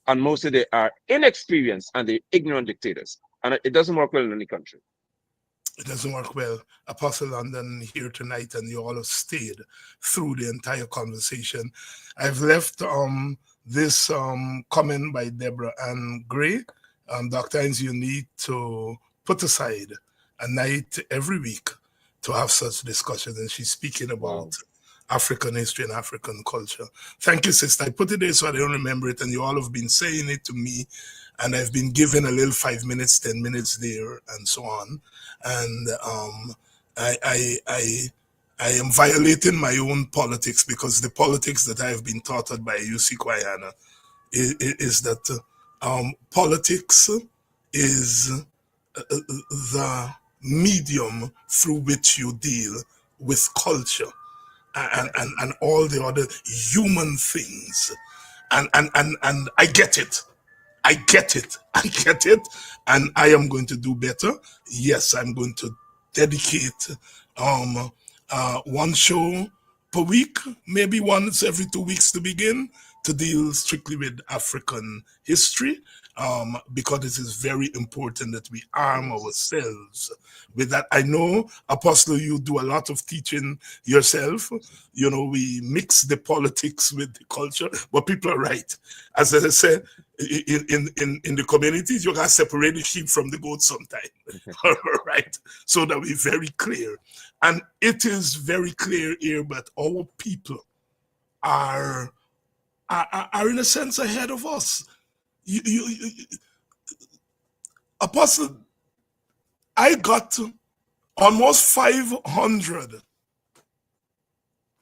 and mostly they are inexperienced and they're ignorant dictators. And it doesn't work well in any country. It doesn't work well. Apostle London here tonight, and you all have stayed through the entire conversation. I've left this comment by Deborah Ann Gray. Dr. Hines, you need to put aside a night every week to have such discussions. And she's speaking about African history and African culture. Thank you, sister. I put it there so I don't remember it, and you all have been saying it to me, and I've been given a little 5 minutes, 10 minutes there, and so on. And I am violating my own politics because the politics that I have been taught by UC Guyana is that politics is the medium through which you deal with culture and all the other human things. And I get it. I get it. And I am going to do better. Yes, I'm going to dedicate one show per week, maybe once every 2 weeks to begin, to deal strictly with African history, because it is very important that we arm ourselves with that. I know, Apostle, you do a lot of teaching yourself. You know, we mix the politics with the culture, but people are right. As I said, in the communities, you got to separate the sheep from the goat sometime. All right, so that we're very clear. And it is very clear here that our people are in a sense ahead of us. Apostle, I got almost 500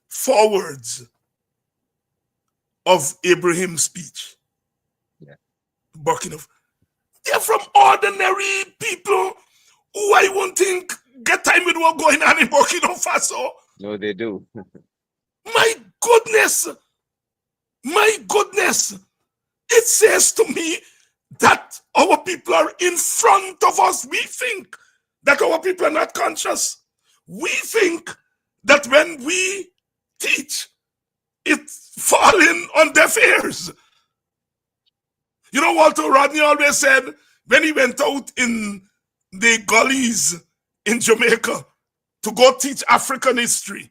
forwards of Abraham's speech. Burkina. They're from ordinary people who I won't think get time with what's going on in Burkina Faso. No, they do. My goodness. It says to me that our people are in front of us. We think that our people are not conscious. We think that when we teach, it's falling on deaf ears. You know, Walter Rodney always said when he went out in the gullies in Jamaica to go teach African history,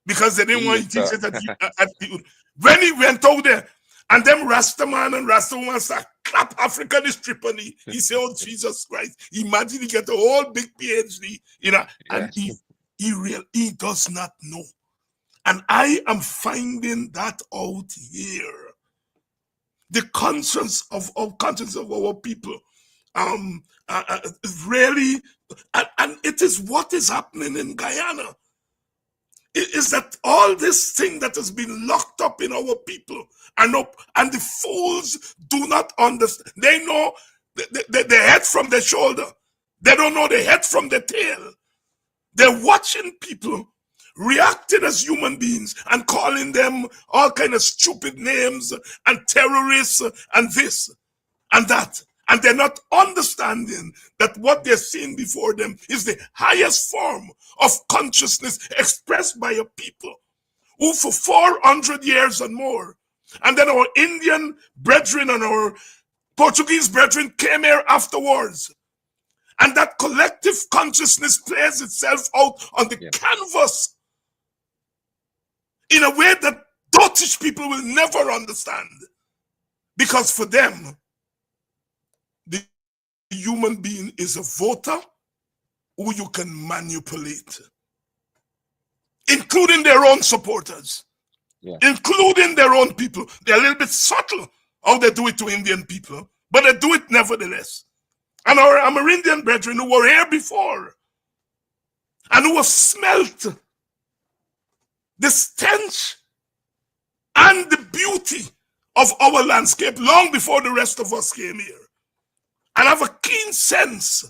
because they didn't want to teach it when he went out there, and them Rastaman and Rastawoman start clap African history on he said, oh, Jesus Christ. Imagine he get a whole big PhD, you know, and he does not know And I am finding that out here. The conscience of our people, um, really, and it is what is happening in Guyana. Is that all this thing that has been locked up in our people, and the fools do not understand. They know the head from the shoulder. They don't know the head from the tail. They're watching people reacting as human beings and calling them all kind of stupid names and terrorists and this and that. And they're not understanding that what they're seeing before them is the highest form of consciousness expressed by a people who for 400 years and more. And then our Indian brethren and our Portuguese brethren came here afterwards. And that collective consciousness plays itself out on the canvas in a way that Dutch people will never understand. Because for them, the human being is a voter who you can manipulate, including their own supporters, including their own people. They're a little bit subtle how they do it to Indian people, but they do it nevertheless. And our Amerindian brethren who were here before and who have smelt the stench and the beauty of our landscape long before the rest of us came here, and have a keen sense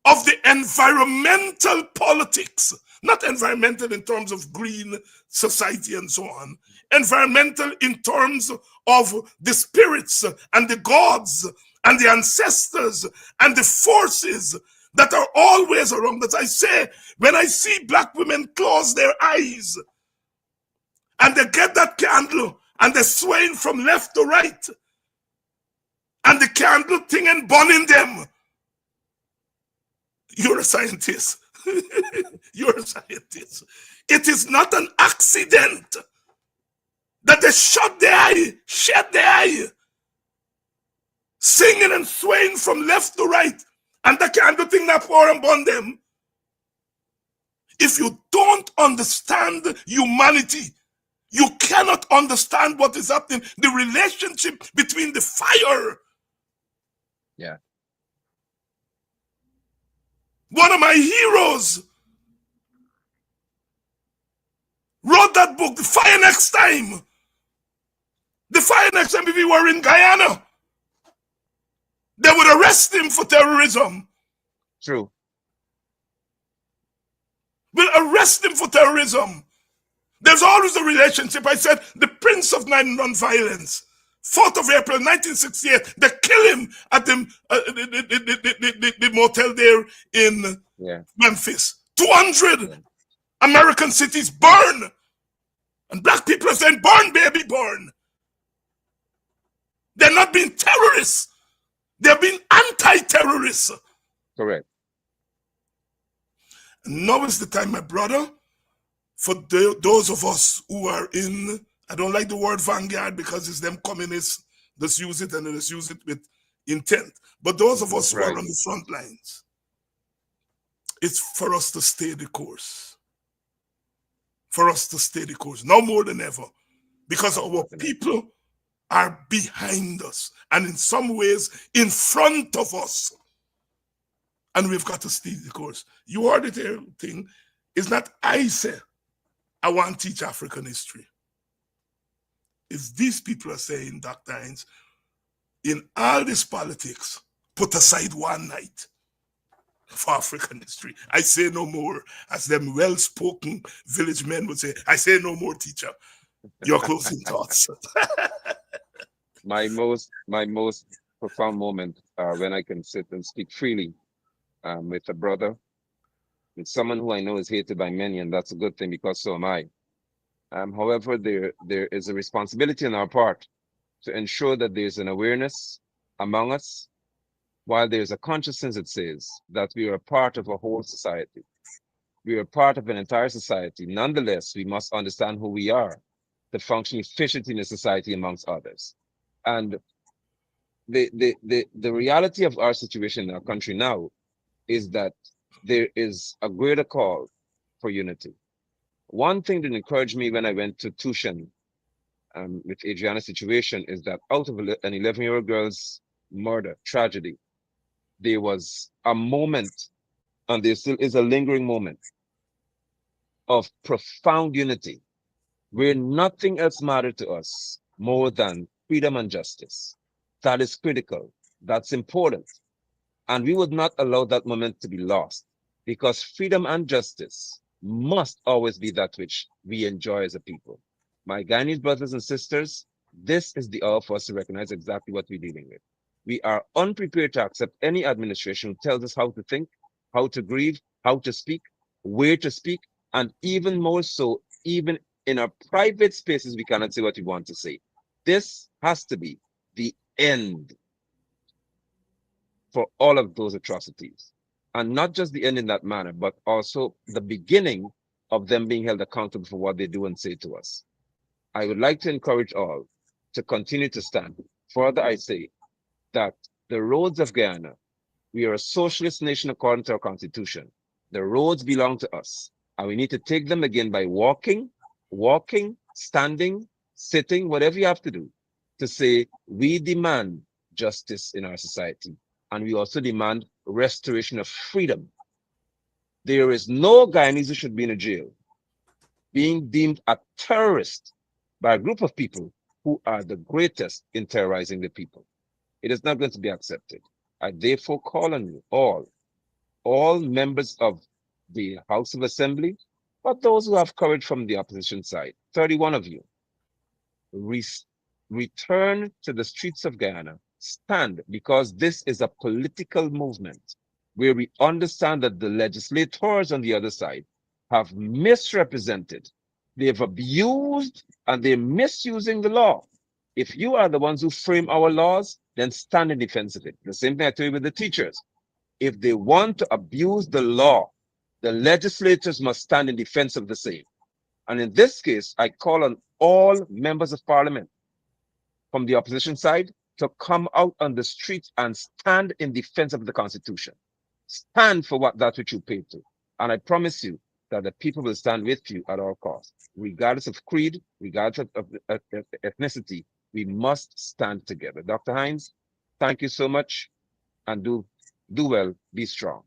of the environmental politics, not environmental in terms of green society and so on, environmental in terms of the spirits and the gods and the ancestors and the forces that are always around us. I say, when I see black women close their eyes and they get that candle and they're swaying from left to right, and the candle thing and burning them, you're a scientist. You're a scientist. It is not an accident that they shut their eye, shed their eye, singing and swaying from left to right, and the candle thing that pour and burn them. If you don't understand humanity, you cannot understand what is happening. The relationship between the fire. Yeah. One of my heroes wrote that book, The Fire Next Time. The Fire Next Time, if he were in Guyana, they would arrest him for terrorism. True. Will arrest him for terrorism. There's always a relationship. I said, the Prince of Non-Violence, 4th of April, 1968, they kill him at the motel there in Memphis. 200 American cities burn. And black people are saying, burn, baby, burn. They're not being terrorists. They're being anti-terrorists. Correct. And now is the time, my brother, for those of us who are in, I don't like the word vanguard because it's them communists that use it and they just use it with intent. But those of us who are on the front lines, it's for us to stay the course. For us to stay the course, now more than ever, because our people are behind us and in some ways in front of us. And we've got to stay the course. You heard it here thing. It's not I say I want to teach African history. It's these people are saying, Dr. Hines, in all this politics, put aside one night for African history. I say no more, as them well-spoken village men would say. I say no more, teacher. Your closing thoughts. My most profound moment when I can sit and speak freely with a brother, with someone who I know is hated by many, and that's a good thing because so am I. However, there is a responsibility on our part to ensure that there's an awareness among us, while there's a consciousness that says that we are a part of a whole society. We are part of an entire society. Nonetheless, we must understand who we are to function efficiently in a society amongst others. And the reality of our situation in our country now is that there is a greater call for unity. one thing that encouraged me when I went to Tushan with Adriana's situation is that out of an 11-year-old girl's murder, tragedy, there was a moment, and there still is a lingering moment of profound unity where nothing else mattered to us more than freedom and justice. That is critical. That's important. And we would not allow that moment to be lost because freedom and justice must always be that which we enjoy as a people. My Guyanese brothers and sisters, this is the hour for us to recognize exactly what we're dealing with. We are unprepared to accept any administration who tells us how to think, how to grieve, how to speak, where to speak, and even more so, even in our private spaces, we cannot say what we want to say. This has to be the end for all of those atrocities. And not just the end in that manner, but also the beginning of them being held accountable for what they do and say to us. I would like to encourage all to continue to stand. Further, I say that the roads of Guyana, we are a socialist nation according to our constitution. The roads belong to us, and we need to take them again by walking, standing, sitting, whatever you have to do, to say we demand justice in our society, and we also demand restoration of freedom. There is no Guyanese who should be in a jail being deemed a terrorist by a group of people who are the greatest in terrorizing the people. It is not going to be accepted. I therefore call on you all members of the House of Assembly, but those who have courage from the opposition side, 31 of you, return to the streets of Guyana, stand, because this is a political movement where we understand that the legislators on the other side have misrepresented, they've abused, and they're misusing the law. If you are the ones who frame our laws, then stand in defense of it. The same thing I tell you with the teachers. If they want to abuse the law, the legislators must stand in defense of the same. And in this case, I call on all members of parliament from the opposition side to come out on the streets and stand in defense of the Constitution. Stand for that which you paid to. And I promise you that the people will stand with you at all costs. Regardless of creed, regardless of ethnicity, we must stand together. Dr. Hines, thank you so much, and do well, be strong.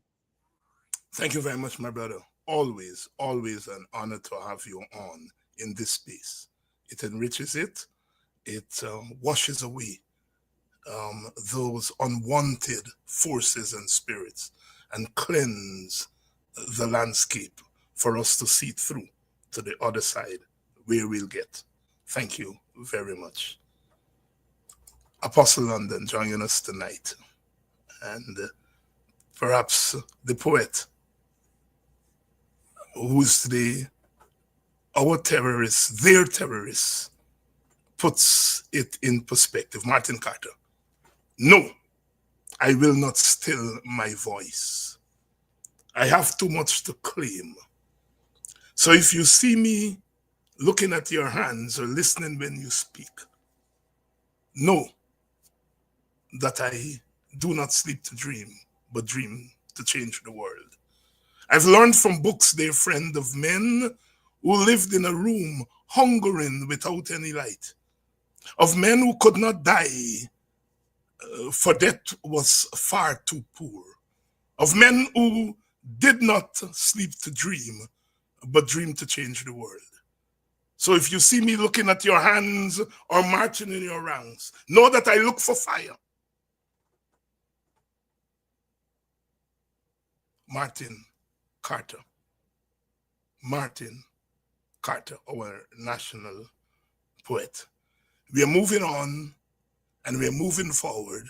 Thank you very much, my brother. Always an honor to have you on in this space. It enriches it. It washes away those unwanted forces and spirits and cleanse the landscape for us to see through to the other side where we'll get. Thank you very much. Apostle London joining us tonight, and perhaps the poet who's today our terrorists, their terrorists, puts it in perspective. Martin Carter. No, I will not still my voice. I have too much to claim. So if you see me looking at your hands or listening when you speak, know that I do not sleep to dream, but dream to change the world. I've learned from books, dear friend, of men who lived in a room hungering without any light, of men who could not die for death was far too poor, of men who did not sleep to dream, but dream to change the world. So if you see me looking at your hands or marching in your ranks, know that I look for fire. Martin Carter. Martin Carter, our national poet. We are moving on, and we're moving forward,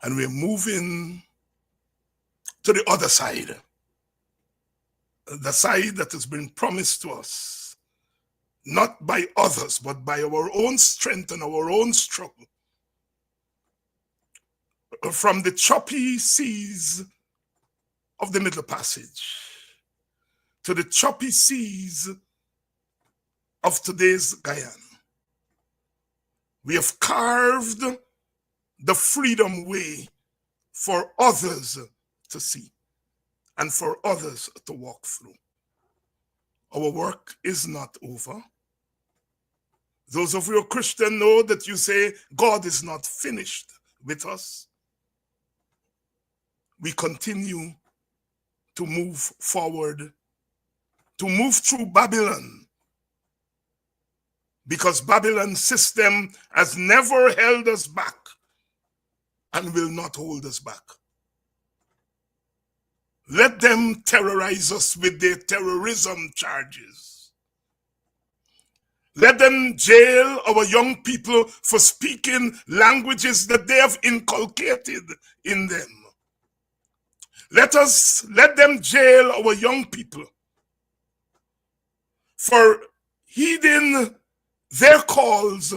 and we're moving to the other side. The side that has been promised to us, not by others, but by our own strength and our own struggle. From the choppy seas of the Middle Passage to the choppy seas of today's Guyana, we have carved the freedom way for others to see and for others to walk through. Our work is not over. Those of you who are Christian know that you say God is not finished with us. We continue to move forward, to move through Babylon, because Babylon's system has never held us back and will not hold us back. Let them terrorize us with their terrorism charges. Let them jail our young people for speaking languages that they have inculcated in them. Let them jail our young people for heeding their calls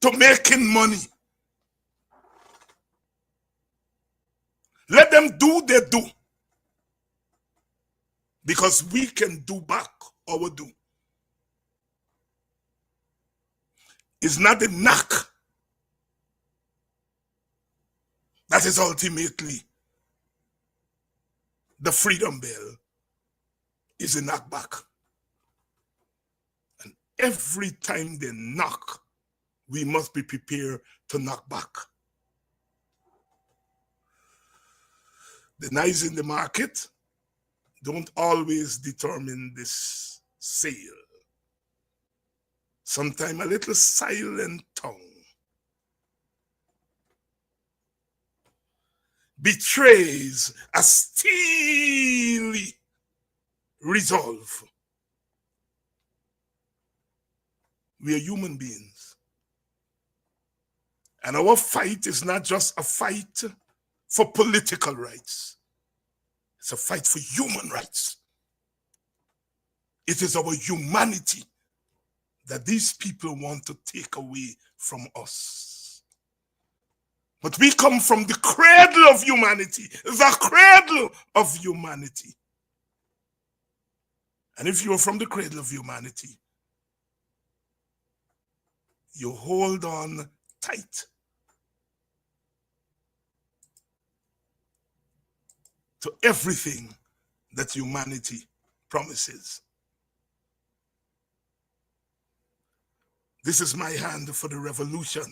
to making money. Let them do their do, because we can do back our do. It's not the knock that is ultimately the freedom bell, is a knockback. And every time they knock, we must be prepared to knock back. The knives in the market don't always determine this sale. Sometimes a little silent tongue betrays a steely resolve. We are human beings. And our fight is not just a fight for political rights. It's a fight for human rights. It is our humanity that these people want to take away from us. But we come from the cradle of humanity, the cradle of humanity. And if you are from the cradle of humanity, you hold on tight to everything that humanity promises. This is my hand for the revolution.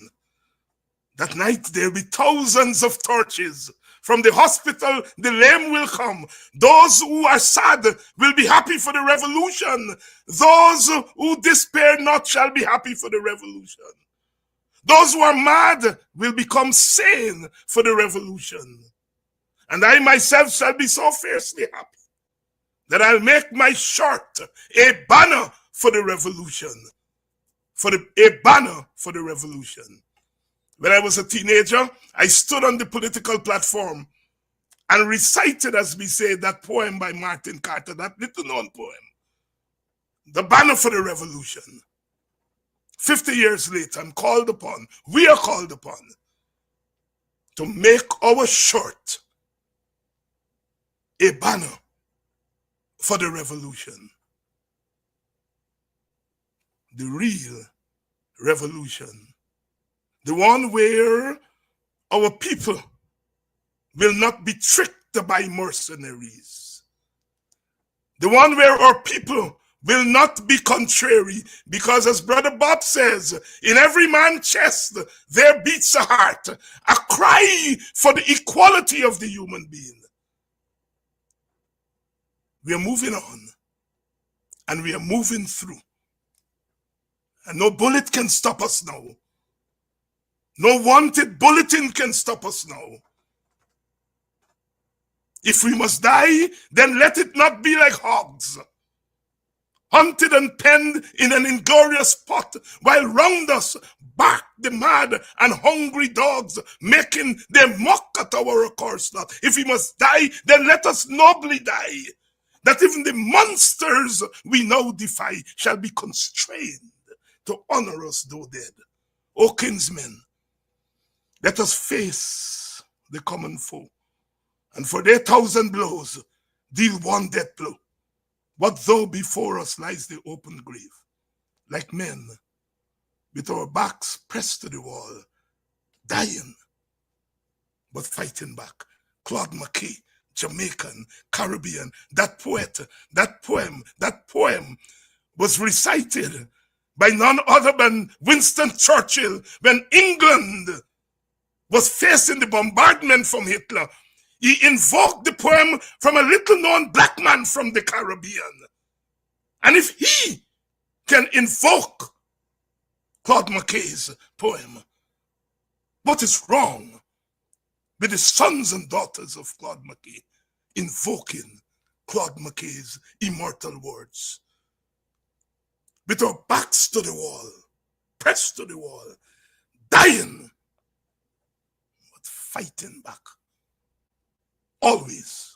That night there'll be thousands of torches. From the hospital, the lame will come. Those who are sad will be happy for the revolution. Those who despair not shall be happy for the revolution. Those who are mad will become sane for the revolution. And I myself shall be so fiercely happy that I'll make my shirt a banner for the revolution. A banner for the revolution. When I was a teenager, I stood on the political platform and recited, as we say, that poem by Martin Carter, that little-known poem, The Banner for the Revolution. 50 years later, we are called upon to make our shirt a banner for the revolution. The real revolution. The one where our people will not be tricked by mercenaries. The one where our people will not be contrary, because as Brother Bob says, in every man's chest there beats a heart, a cry for the equality of the human being. We are moving on, and we are moving through. And no bullet can stop us now. No wanted bulletin can stop us now. If we must die, then let it not be like hogs, hunted and penned in an inglorious spot, while round us bark the mad and hungry dogs, making their mock at our accursed lot. If we must die, then let us nobly die, that even the monsters we now defy shall be constrained to honor us though dead. O kinsmen, let us face the common foe, and for their 1,000 blows, deal one death blow. What though before us lies the open grave, like men, with our backs pressed to the wall, dying, but fighting back. Claude McKay, Jamaican, Caribbean. That poet, that poem was recited by none other than Winston Churchill when England was facing the bombardment from Hitler. He invoked the poem from a little known black man from the Caribbean. And if he can invoke Claude McKay's poem, what is wrong with the sons and daughters of Claude McKay invoking Claude McKay's immortal words? With our backs to the wall, pressed to the wall, dying, but fighting back. Always